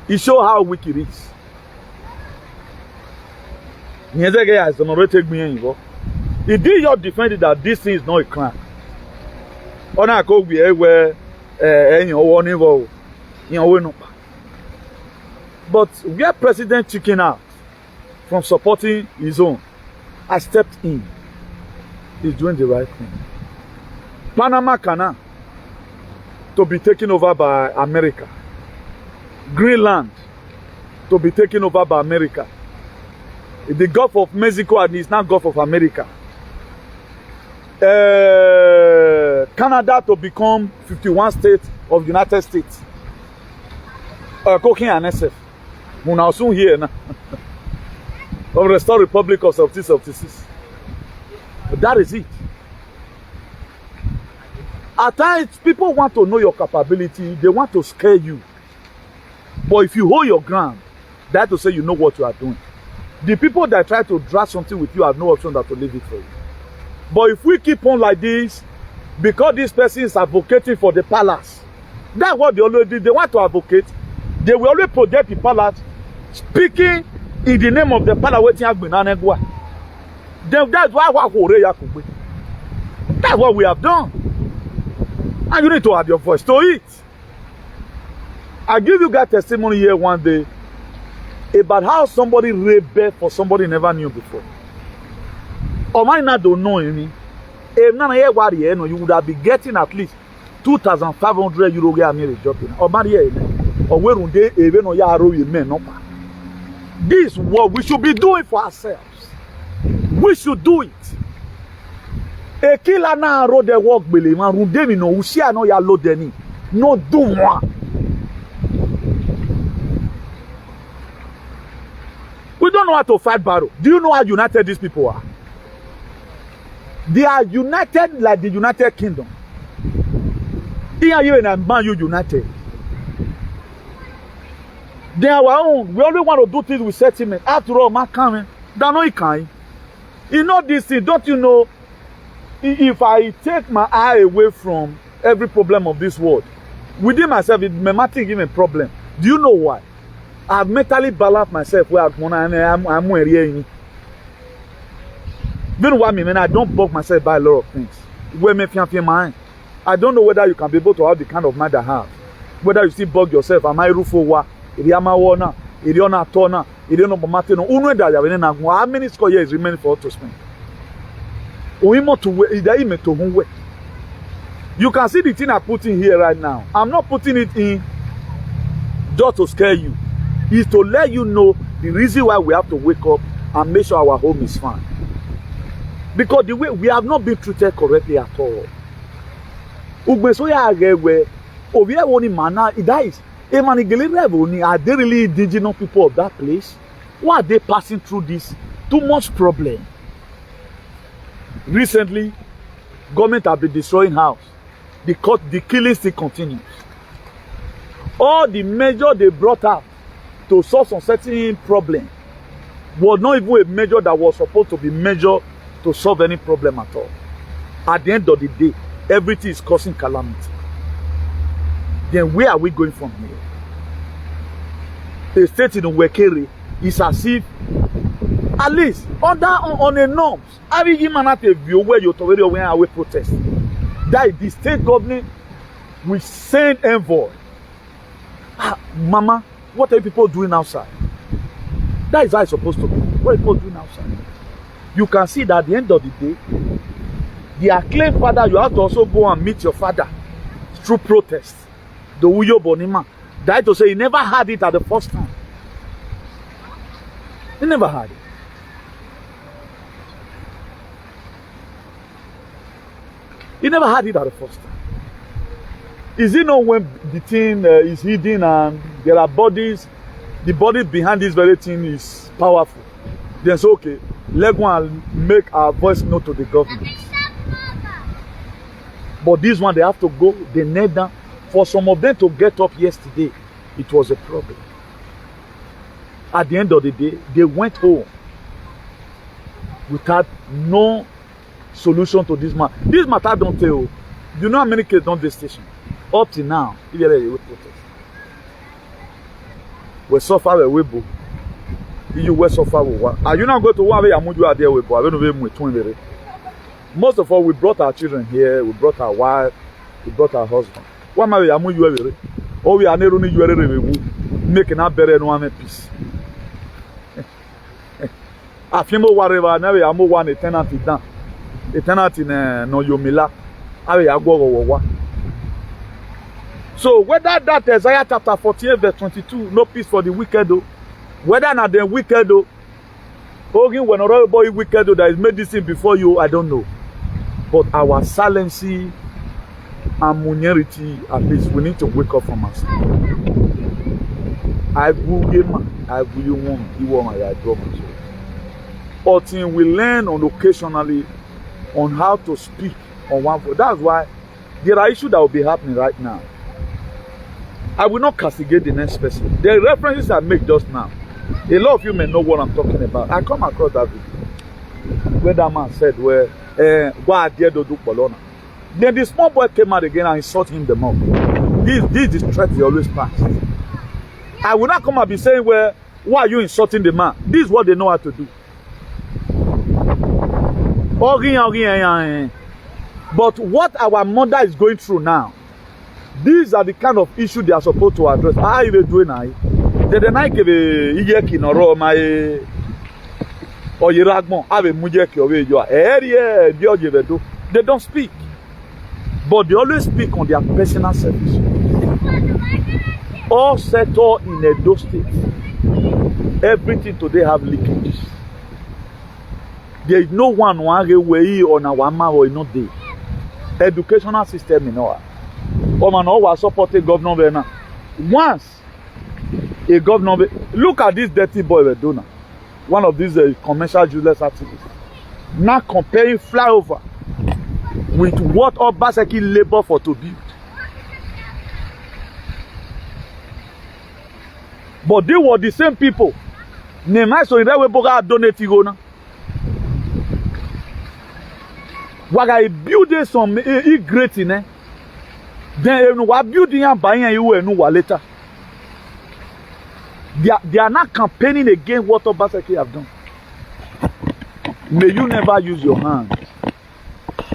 He show how weak it is. He did your defend that this thing is not a crime. But where President chicken out from supporting his own, I stepped in. He's doing the right thing. Panama Canal to be taken over by America. Greenland to be taken over by America. The Gulf of Mexico and it's now Gulf of America. Canada to become 51 states of United States. Cooking and SF. We now soon here now. Of Restore Republic of 76. But that is it. At times, people want to know your capability. They want to scare you. But if you hold your ground, they have to say you know what you are doing. The people that try to drag something with you have no option than to leave it for you. But if we keep on like this, because this person is advocating for the palace, that's what they always do. They want to advocate. They will always project the palace, speaking in the name of the palace. Then that's what we have done. And you need to have your voice to it. I give you guys testimony here one day about how somebody rebelled for somebody never knew before. Or might not don't know any. If none of you would have been getting at least 2,500 euro a job. Or where they even this is what we should be doing for ourselves. We should do it. A killer na road the work believe man rundemi no usia no ya load any. No do moi. We don't know how to fight battle. Do you know how united these people are? They are united like the United Kingdom. Here you and Man you united. They are our own. We only want to do things with sentiment. After all, man coming. They know it can. You know this thing, don't you know? If I take my eye away from every problem of this world, within myself, it may not give me a problem. Do you know why? I've mentally balanced myself where I'm wearing. Then what I mean, I don't bug myself by a lot of things. Where me feel mind. I don't know whether you can be able to have the kind of mind I have. Whether you still bug yourself, am I rufo? How many score years remain for us to spend? You can see the thing I put in here right now. I'm not putting it in just to scare you. is to let you know the reason why we have to wake up and make sure our home is fine. Because the way we have not been treated correctly at all. Are they really indigenous people of that place? Why are they passing through this? Too much problem. Recently, government have been destroying house. The killing still continues. All the measures they brought out to solve some certain problem was not even a measure that was supposed to be measured to solve any problem at all. At the end of the day, everything is causing calamity. Then where are we going from here? The state in Uwekere is as if, at least on the norms, every human at a view where you're already away protest, that the state government will send envoy. Mama, what are people doing outside? That is how it's supposed to be. What are people doing outside? You can see that at the end of the day, the acclaimed father, you have to also go and meet your father through protest. The Uyo Bonima. That to say he never had it at the first time. He never had it. He never had it at the first time. Is it not when the thing is hidden and there are bodies, the body behind this very thing is powerful? Then it's okay. Let's go and make our voice known to the government. But this one, they have to go, they kneel down. For some of them to get up yesterday, it was a problem. At the end of the day, they went home without no solution to this matter. This matter don't tell. You know how many cases don't this station? Up to now, if you're ready, we protest. We suffer with Weibo. You will suffer with one. Are you not going to one way you are there with Weibo? I don't know if we're most of all, we brought our children here, we brought our wife, we brought our husband. What am I doing? Oh, we are not only making our better and one peace. I feel more whatever. Now we are more one a tenant down. A tenant in no Yomila. I go. So whether that Isaiah chapter 48 verse 22, no peace for the wicked, though. Whether not the wicked, though. When another boy wicked that is made this thing before you, I don't know. But our silency and minority, at least we need to wake up from us. I will give man, I will want, you want my draw myself. But we learn on occasionally on how to speak on one voice. That's why there are issues that will be happening right now. I will not castigate the next person. The references I make just now, a lot of you may know what I'm talking about. I come across that video where that man said, "Where why dare do Bologna?" Then the small boy came out again and insulted him the more. This is the threat he always pass. I will not come and be saying, "Well, why are you insulting the man?" This is what they know how to do. But what our mother is going through now, these are the kind of issues they are supposed to address. How are you doing now? The night give Iyeki noro my or Yeragmo have a mujeki away you are area they don't speak. But they always speak on their personal service. All settled in Edo State. Everything today have leakages. There is no one way on our mouth or not there. Educational system in our man always supported governor now. Once a governor, look at this dirty boy we're doing now. One of these commercial useless activists. Now comparing flyover with what Obaseki labor for to build. But they were the same people. Nemai so in that way boga donate now. Waga building some great in eh. Then we building and buying you and later. They are not campaigning against what Obaseki have done. May you never use your hand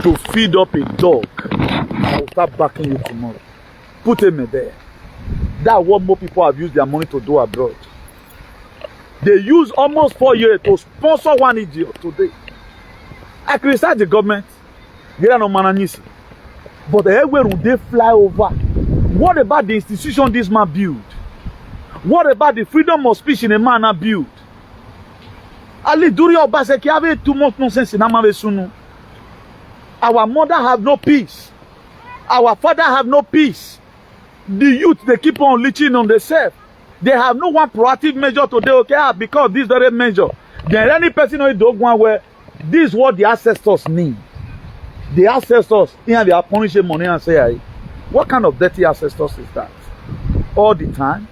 to feed up a dog that will start backing you tomorrow. Put him there. That's what more people have used their money to do abroad. They use almost 4 years to sponsor one idiot today. I criticize the government. They are not managing. But everywhere they fly over. What about the institution this man built? What about the freedom of speech in a man abused? Ali Duri Obaseki have too much nonsense in Amavesunu. Our mother have no peace. Our father have no peace. The youth, they keep on leeching on themselves. They have no one proactive measure today, okay, because this very measure. Then any person who don't want where this is what the ancestors need. The ancestors, here they are punishing money and say, what kind of dirty ancestors is that? All the time.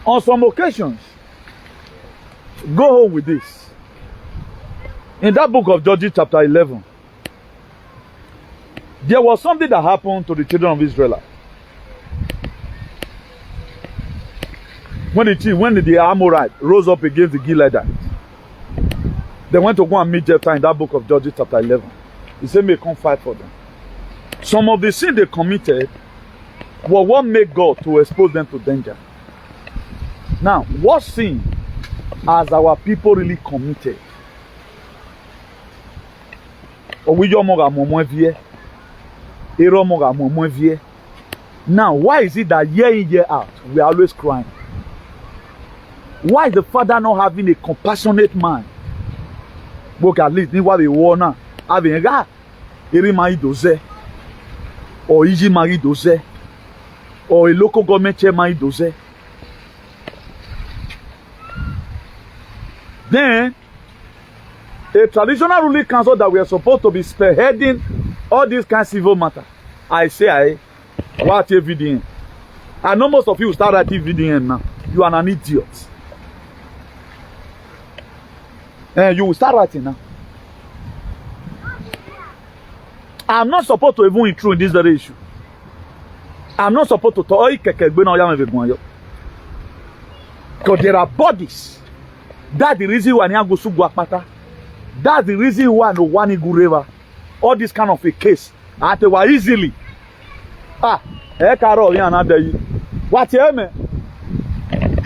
On some occasions, go home with this. In that book of Judges chapter 11, there was something that happened to the children of Israel. When the Amorite rose up against the Gileadites, they went to go and meet Jephthah in that book of Judges chapter 11. He said, may come fight for them. Some of the sins they committed were what made God to expose them to danger. Now, what sin has our people really committed? Now, why is it that year in, year out, we are always crying? Why is the father not having a compassionate mind? But at least, what we want now, having a guy, or Iji Mari Doze, or a local government chairman Doze. Then, a traditional ruling council that we are supposed to be spearheading all these kind of civil matter. I say, what VDN? I know most of you start writing VDN now. You are an idiot. And you will start writing now. I'm not supposed to even intrude in this very issue. I'm not supposed to talk. Because there are bodies. That's the reason why I go to Guapata. That's the reason why no one go river. All this kind of a case. I tell you easily. Carol, what you mean?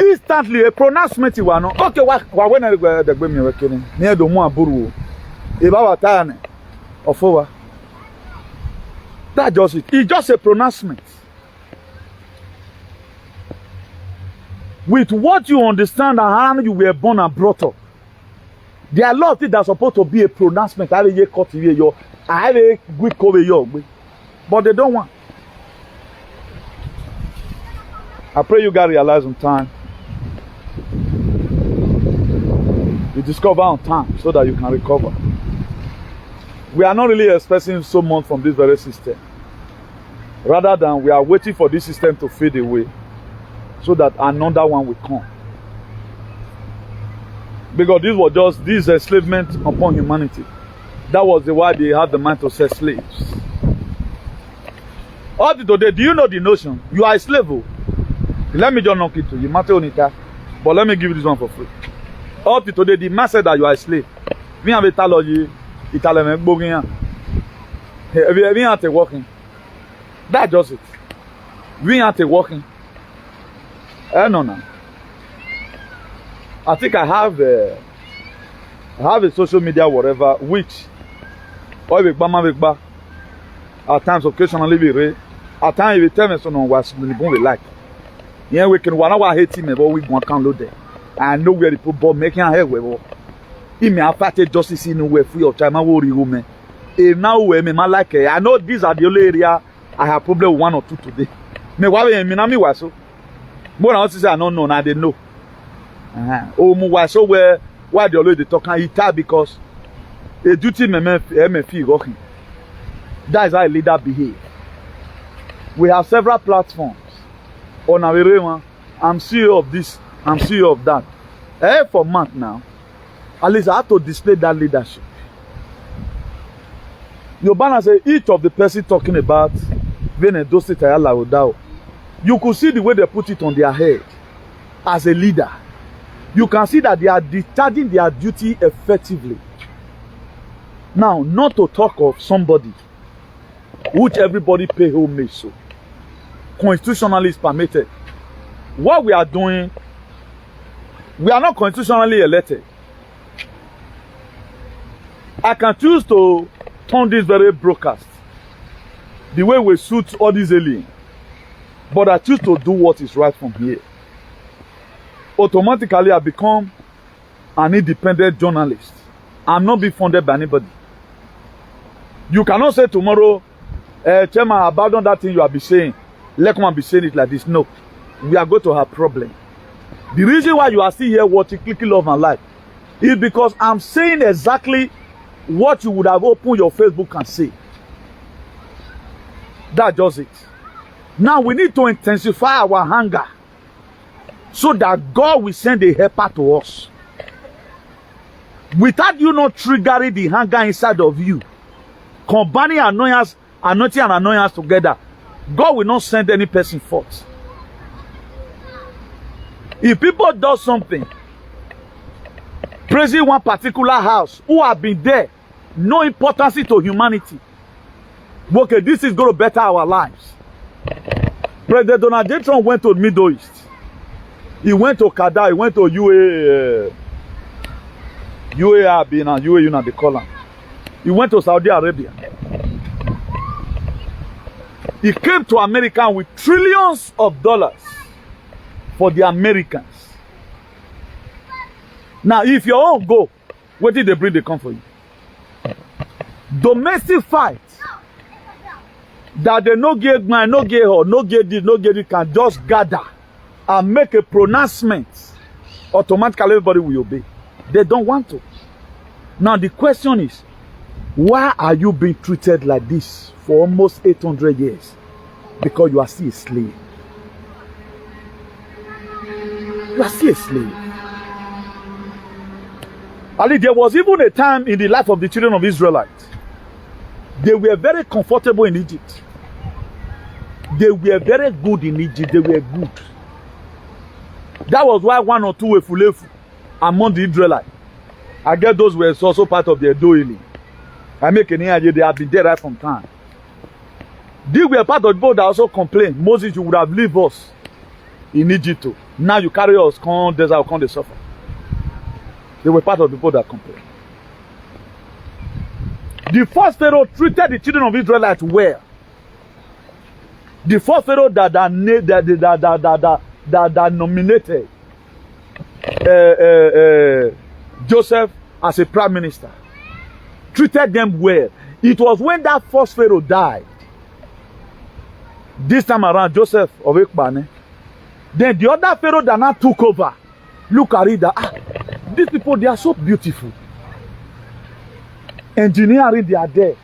Instantly a pronouncement you know. Okay, what when I go the me working near the one buru. If I was tired of over. That's just it. It's just a pronouncement. With what you understand and how you were born and brought up, there are a lot of things that are supposed to be a pronouncement. I have a cut your, I have a quick cover your, but they don't want. I pray you guys realize on time. You discover on time so that you can recover. We are not really expecting so much from this very system. Rather than we are waiting for this system to fade away so that another one will come. Because this was just this enslavement upon humanity. That was the why they had the mind to set slaves. Up to today, do you know the notion? You are a slave. Let me just knock it to you. But let me give you this one for free. Up to today, the man said that you are a slave. We have a theology. Italian bogging. We aren't working. That's just it. We aren't working. No. I think I have a social media whatever which at times occasionally we read. At times we tell me so no was we like. Yeah, we can one hate him but we want can load there. I know where the football making a head with. He may have fatted justice in way free of time. If now we may like I know these are the only area I have problem with one or two today. Me why me na me waso. More than what say I don't know now they know. Oh mu waso where why the always they talk and it because a duty me feel working. That is how a leader behave. We have several platforms on our area. I'm CEO of this, I'm CEO of that. For month now. At least I have to display that leadership. Your banner say each of the person talking about being Edo State you could see the way they put it on their head as a leader. You can see that they are discharging their duty effectively. Now, not to talk of somebody which everybody pay homage so. Constitutionally is permitted. What we are doing, we are not constitutionally elected. I can choose to turn this very broadcast the way we suit all these aliens. But I choose to do what is right from here. Automatically, I become an independent journalist. I'm not being funded by anybody. You cannot say tomorrow, Chairman, abandon that thing you have been saying. Let come and be saying it like this. No. We are going to have problem. The reason why you are still here watching Clicking Love and Life is because I'm saying exactly what you would have opened your Facebook and say. That's just it. Now we need to intensify our hunger so that God will send a helper to us. Without you not triggering the hunger inside of you, combining annoyance, anointing and annoyance together, God will not send any person forth. If people do something, praising one particular house who have been there, no importance to humanity. Okay, this is going to better our lives. President Donald J. Trump went to Middle East. He went to Qatar. He went to UAE and UAE, they call him. He went to Saudi Arabia. He came to America with trillions of dollars for the Americans. Now, if your own go, where did they bring the come for you? Domestic fight that they no get man, no get her, no get this, no get it, can just gather and make a pronouncement. Automatically, everybody will obey. They don't want to. Now, the question is, why are you being treated like this for almost 800 years? Because you are still a slave. You are still a slave. Ali, there was even a time in the life of the children of Israelites. They were very comfortable in Egypt. They were very good in Egypt. They were good. That was why one or two were fulefu among the Israelites. I guess those were also part of their doing. I make an idea they have been there right from time. They were part of the people that also complained. Moses, you would have leave us in Egypt too. Now you carry us, come desert, come the suffer. They were part of the people that complained. The first Pharaoh treated the children of Israelites well. The first Pharaoh that nominated Joseph as a prime minister treated them well. It was when that first Pharaoh died. This time around, Joseph of Ekbane. Then the other Pharaoh that now took over. Look at it. These people, they are so beautiful. Engineering, they are there.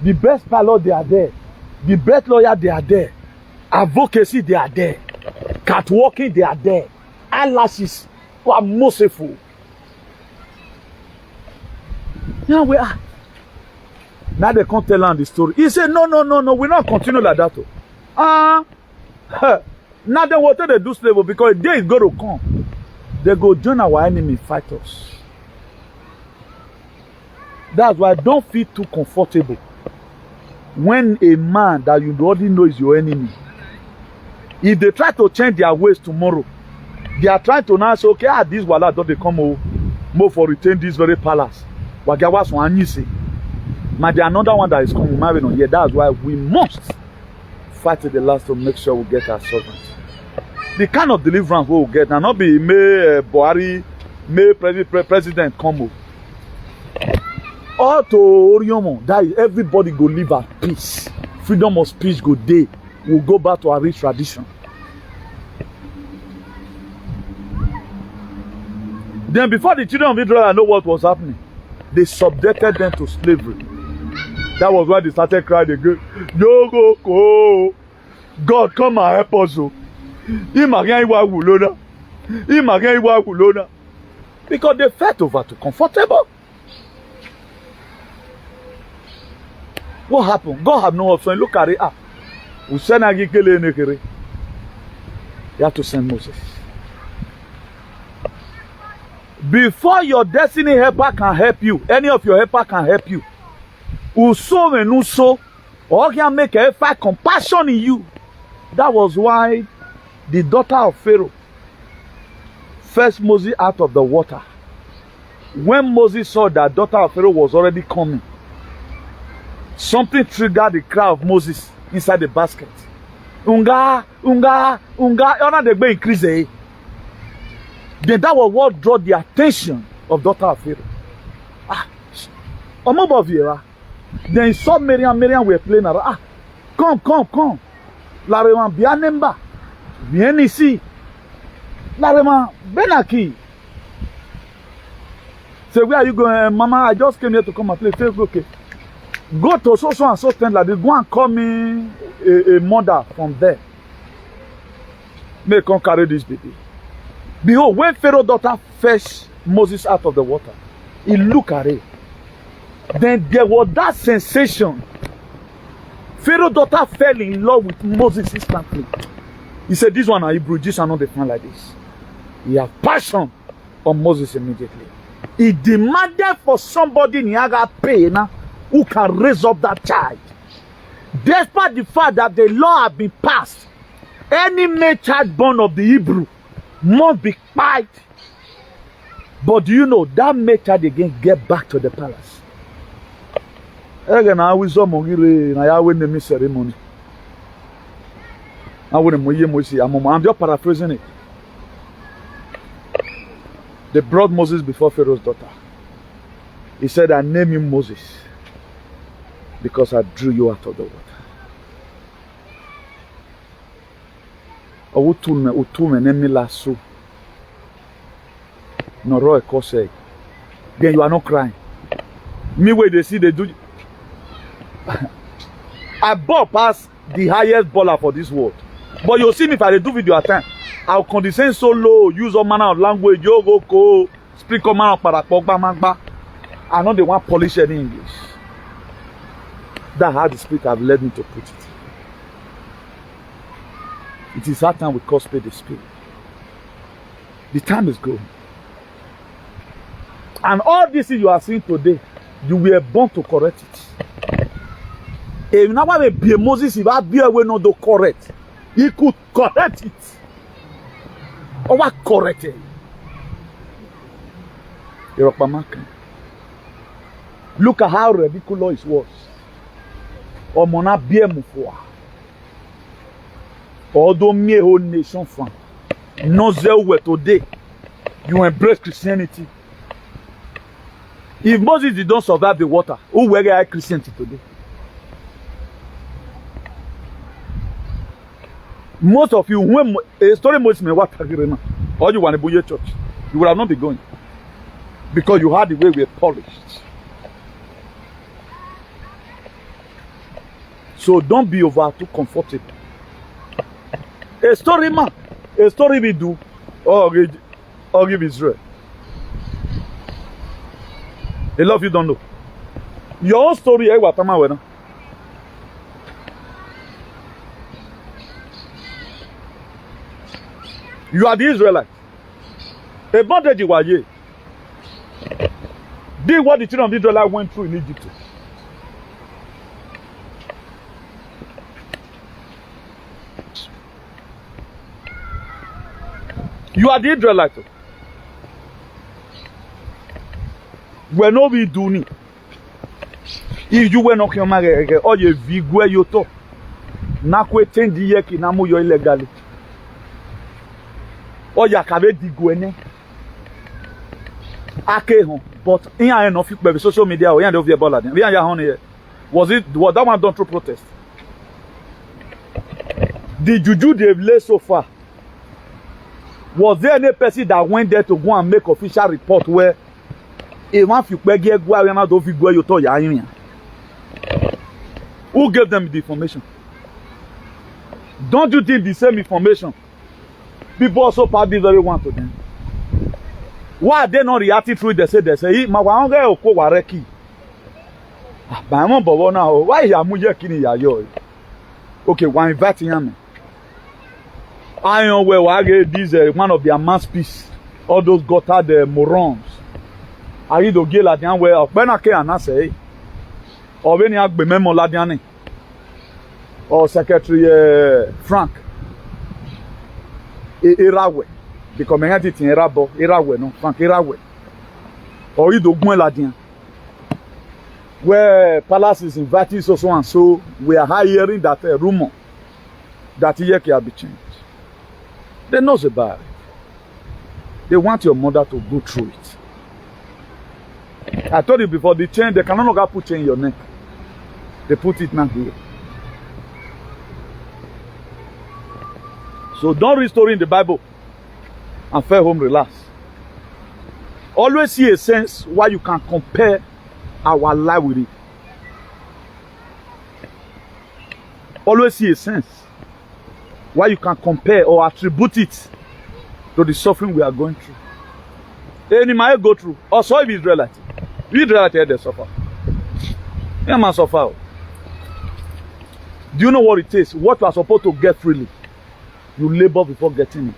The best pilot, they are there. The best lawyer, they are there. Advocacy, they are there. Catwalking, they are there. Eyelashes, who are merciful. Now we are. Now they can't tell them the story. He said, no, we're not continue like that. Now then what they do slavery, because the day is going to come. They go join our enemy, fight us. That's why don't feel too comfortable when a man that you already know is your enemy. If they try to change their ways tomorrow, they are trying to now say, okay, this wala don't they come more for retain this very palace. Wagawas one you say. But there another one that is coming marrying on here. That's why we must fight to the last to make sure we get our sovereignty. The kind of deliverance we will get now not be May Buhari, May President come. All to Oriomo, that is, everybody go live at peace. Freedom of speech go day. We'll go back to our rich tradition. Then before the children of Israel know what was happening, they subjected them to slavery. That was why they started crying again. No go. God come and help us. Because they felt over too comfortable. What happened? God have no option. Look at it. You have to send Moses. Before your destiny helper can help you, any of your helper can help you. Uso and uso, or can make a fight compassion in you. That was why the daughter of Pharaoh fetched Moses out of the water. When Moses saw that daughter of Pharaoh was already coming, something triggered the cry of Moses inside the basket. Unga. Honor the way increase. Then that was what drew the attention of daughter of Pharaoh. Then he saw Miriam were playing around. Come. Lareman, Bianemba. Viens ici. Lareman, Benaki. Say, where are you going? Mama, I just came here to come and play. Say, okay. Go to so and so stand like this. Go and call me a mother from there. May come carry this baby. Behold, when Pharaoh's daughter fetched Moses out of the water, he looked at it. Then there was that sensation. Pharaoh's daughter fell in love with Moses instantly. He said, this one are Hebrew, this are not the fan like this. He had passion on Moses immediately. He demanded for somebody in Yaga pain who can raise up that child. Despite the fact that the law had been passed, any male child born of the Hebrew must be killed. But do you know that male child again get back to the palace? Again, I will win the ceremony. I'm just paraphrasing it. They brought Moses before Pharaoh's daughter. He said, I name you Moses because I drew you out of the water. Then you are not crying. Me where they see they do. I ball past the highest baller for this world. But you'll see me if I do video at time. I'll condescend so low, use all manner of language, go, speak all manner of parapogba. I know they want polish any English. That's how the Spirit have led me to put it. It is that time we call spirit the Spirit. The time is going. And all this you are seeing today, you were born to correct it. If now I be Moses, if I be away not to correct, he could correct it. Or what correct it? Look at how ridiculous it was. Or mona be mufwa. Although me whole nation fan. No zeal today. You embrace Christianity. If Moses did not survive the water, who were Christianity today? Most of you, when a story Moses may what or you want to buy your church, you would have not been going. Because you had the way we are polished. So don't be over too comfortable. A story man, a story we do, or give Israel. A lot of you don't know. Your own story, you are the Israelite. A bondage you are here. Did what the children of Israel went through in Egypt. You are the Israelite. We're not be doing it. If you were not your marriage, or you vigor your top, Nakwe 10 Iyeki namu yo illegally. Or you have digwene. Ake hon, but in I know people social media or in the ballad. We are here. Was that one done through protest? The juju they've laid so far. Was there any person that went there to go and make official report where who gave them the information? Don't you think the same information people also pass this very one to them? Why are they not reacting through it? They say okay, we're inviting him. I know where this one of their masterpiece. All those gutter morons. I read the gay Ladian where when I can say, or when you have been memo Ladiani, or Secretary Frank Irawe, because I had it in Irawe, no Frank Irawe, or you do Ladian. where Palace is inviting so and so, we are hearing that rumor that Iyeki have been changed. They know about it. They want your mother to go through it. I told you before, the chain, they can no longer put chain in your neck. They put it now here. So don't read story in the Bible and fare home relax. Always see a sense why you can compare our life with it. Always see a sense why you can compare or attribute it to the suffering we are going through. Any might go through. Also, if Israelite. Israelite they suffer. Yeah, man suffer. Do you know what it is? What you are supposed to get freely, you labor before getting it.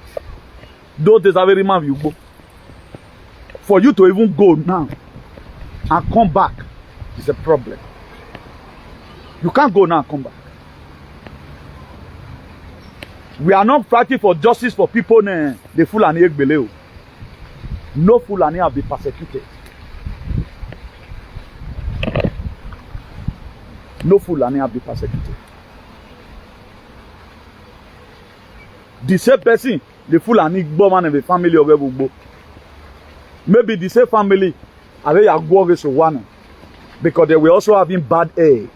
Those days are very man you go. For you to even go now and come back is a problem. You can't go now and come back. We are not fighting for justice for people the Fulani Egbeleo. No Fulani have been persecuted. No Fulani have been persecuted. The same person, the Fulani Igbo and the family of Ebubo. Maybe the same family, because they were also having bad egg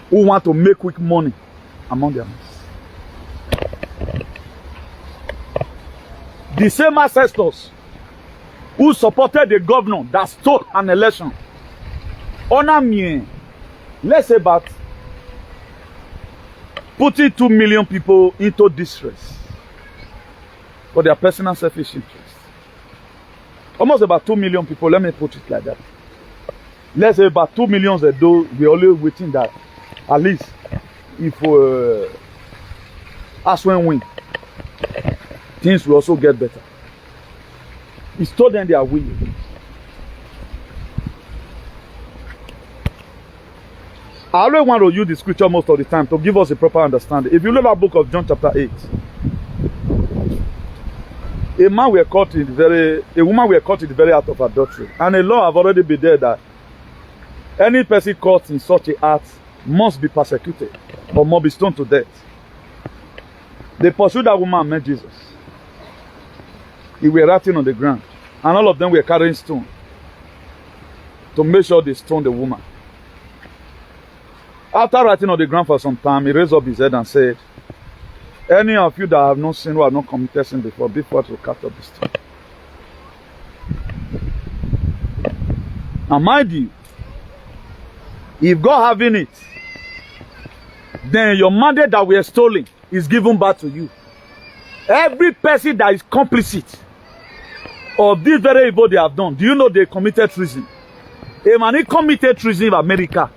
who want to make quick money among them. The same ancestors who supported the governor that stole an election. Honor me, let's say about putting 2 million people into distress for their personal selfish interest. Almost about 2 million people, let me put it like that. Let's say about 2 million though we're always waiting that at least if Aswen win, things will also get better. It's told them they are willing. I always want to use the scripture most of the time to give us a proper understanding. If you look at the book of John chapter 8, a woman were caught in the very act of adultery. And a law have already been there that any person caught in such a act must be persecuted or must be stoned to death. They pursued that woman and met Jesus. They were writing on the ground. And all of them were carrying stone to make sure they stoned the woman. After writing on the ground for some time, he raised up his head and said, any of you that have not sinned, who have not committed sin before to cast up the stone. Now mind you, if God having it, then your mandate that we are stolen is given back to you. Every person that is complicit of this very evil they have done, do you know they committed treason? A man committed treason in America.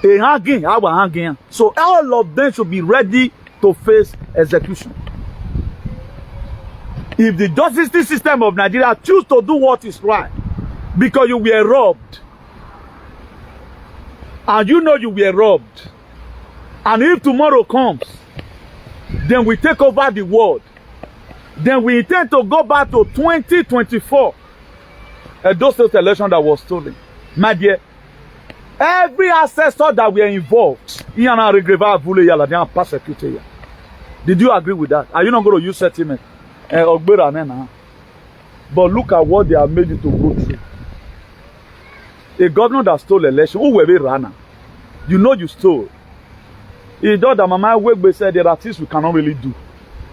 A hanging, our hanging. So all of them should be ready to face execution. If the justice system of Nigeria choose to do what is right because you were robbed, and you know you were robbed, and if tomorrow comes, then we take over the world, then we intend to go back to 2024, Edo State election that was stolen. My dear, every ancestor that were involved, they are persecuted. Did you agree with that? Are you not going to use sentiment? But look at what they have made you to go through. A governor that stole election, who were they running? You know you stole. It's just that Mama Wegbe said there are things we cannot really do.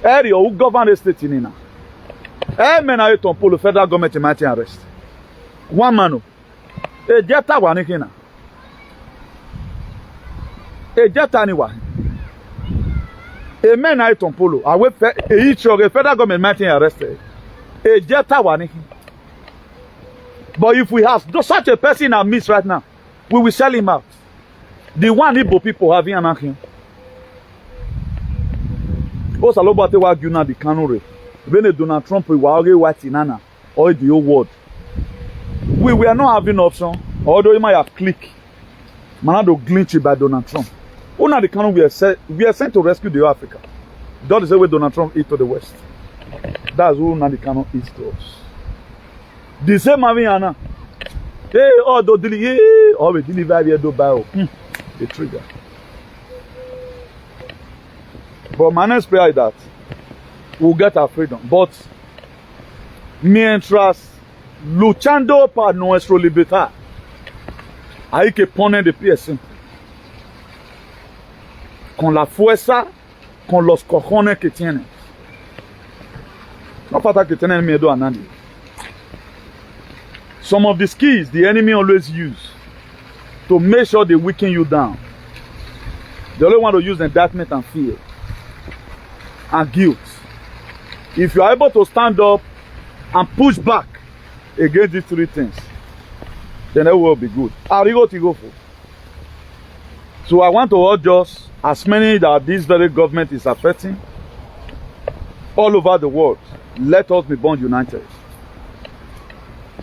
Area who govern the state in Nina. Men are to pull the federal government might arrest. One man. A jetta one in a jetta anyone. A man I to polo. I wait each of the federal government might arrested. A jetta one. But if we have such a person in our midst right now, we will sell him out. The one Igbo people having an action. What's a lot about the now the canary? When Donald Trump we were already white in Nana or the old world. We were not having option, although you might have clicked. Manado glitchy by Donald Trump. Una the canary we are sent to rescue the Africa. That is the way Donald Trump is to the West. That's who Nadi Kano is to us. The same Aviana. Hey, oh, do deliver. Oh, we deliver here, do buy. The trigger. But my next prayer is that we'll get our freedom. But mientras luchando para nuestra libertad, hay que poner de pie siempre. Con la fuerza, con los cojones que tienen. No falta que tienen miedo a nadie. Some of the skills the enemy always use to make sure they weaken you down. They only want to use indictment and fear and guilt. If you are able to stand up and push back against these three things, then it will be good. Arigo to go for. So I want to urge us, as many that this very government is affecting, all over the world, let us be born united.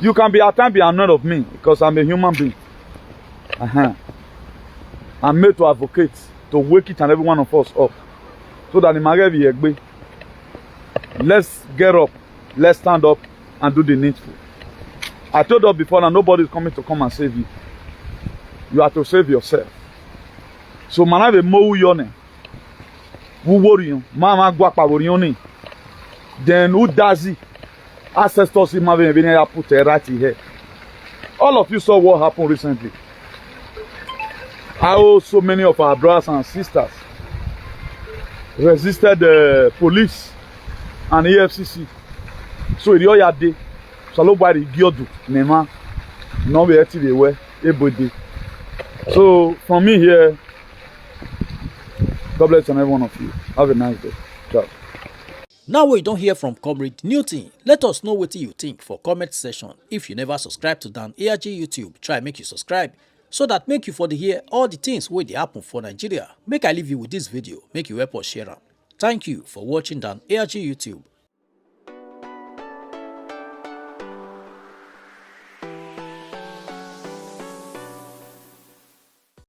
You can be at times be annoyed of me because I'm a human being. I'm made to advocate, to wake each and every one of us up. So that the let's get up, let's stand up and do the needful. I told us before that nobody is coming to come and save you. You have to save yourself. So man, the more yone, who worry, mama guapa worry. Then who does it? Ancestors in Mavin put a right here. All of you saw what happened recently. How so many of our brothers and sisters resisted the police and the EFCC. So it all day. So nobody giodu nema no be the way everybody. So from me here, God bless every one of you. Have a nice day. Ciao. Now we don't hear from Comrade Newton. Let us know what you think for comment section. If you never subscribe to Dan Iyeki YouTube, try make you subscribe so that make you for the hear all the things where they happen for Nigeria. Make I leave you with this video, make you help us share them. Thank you for watching Dan Iyeki YouTube.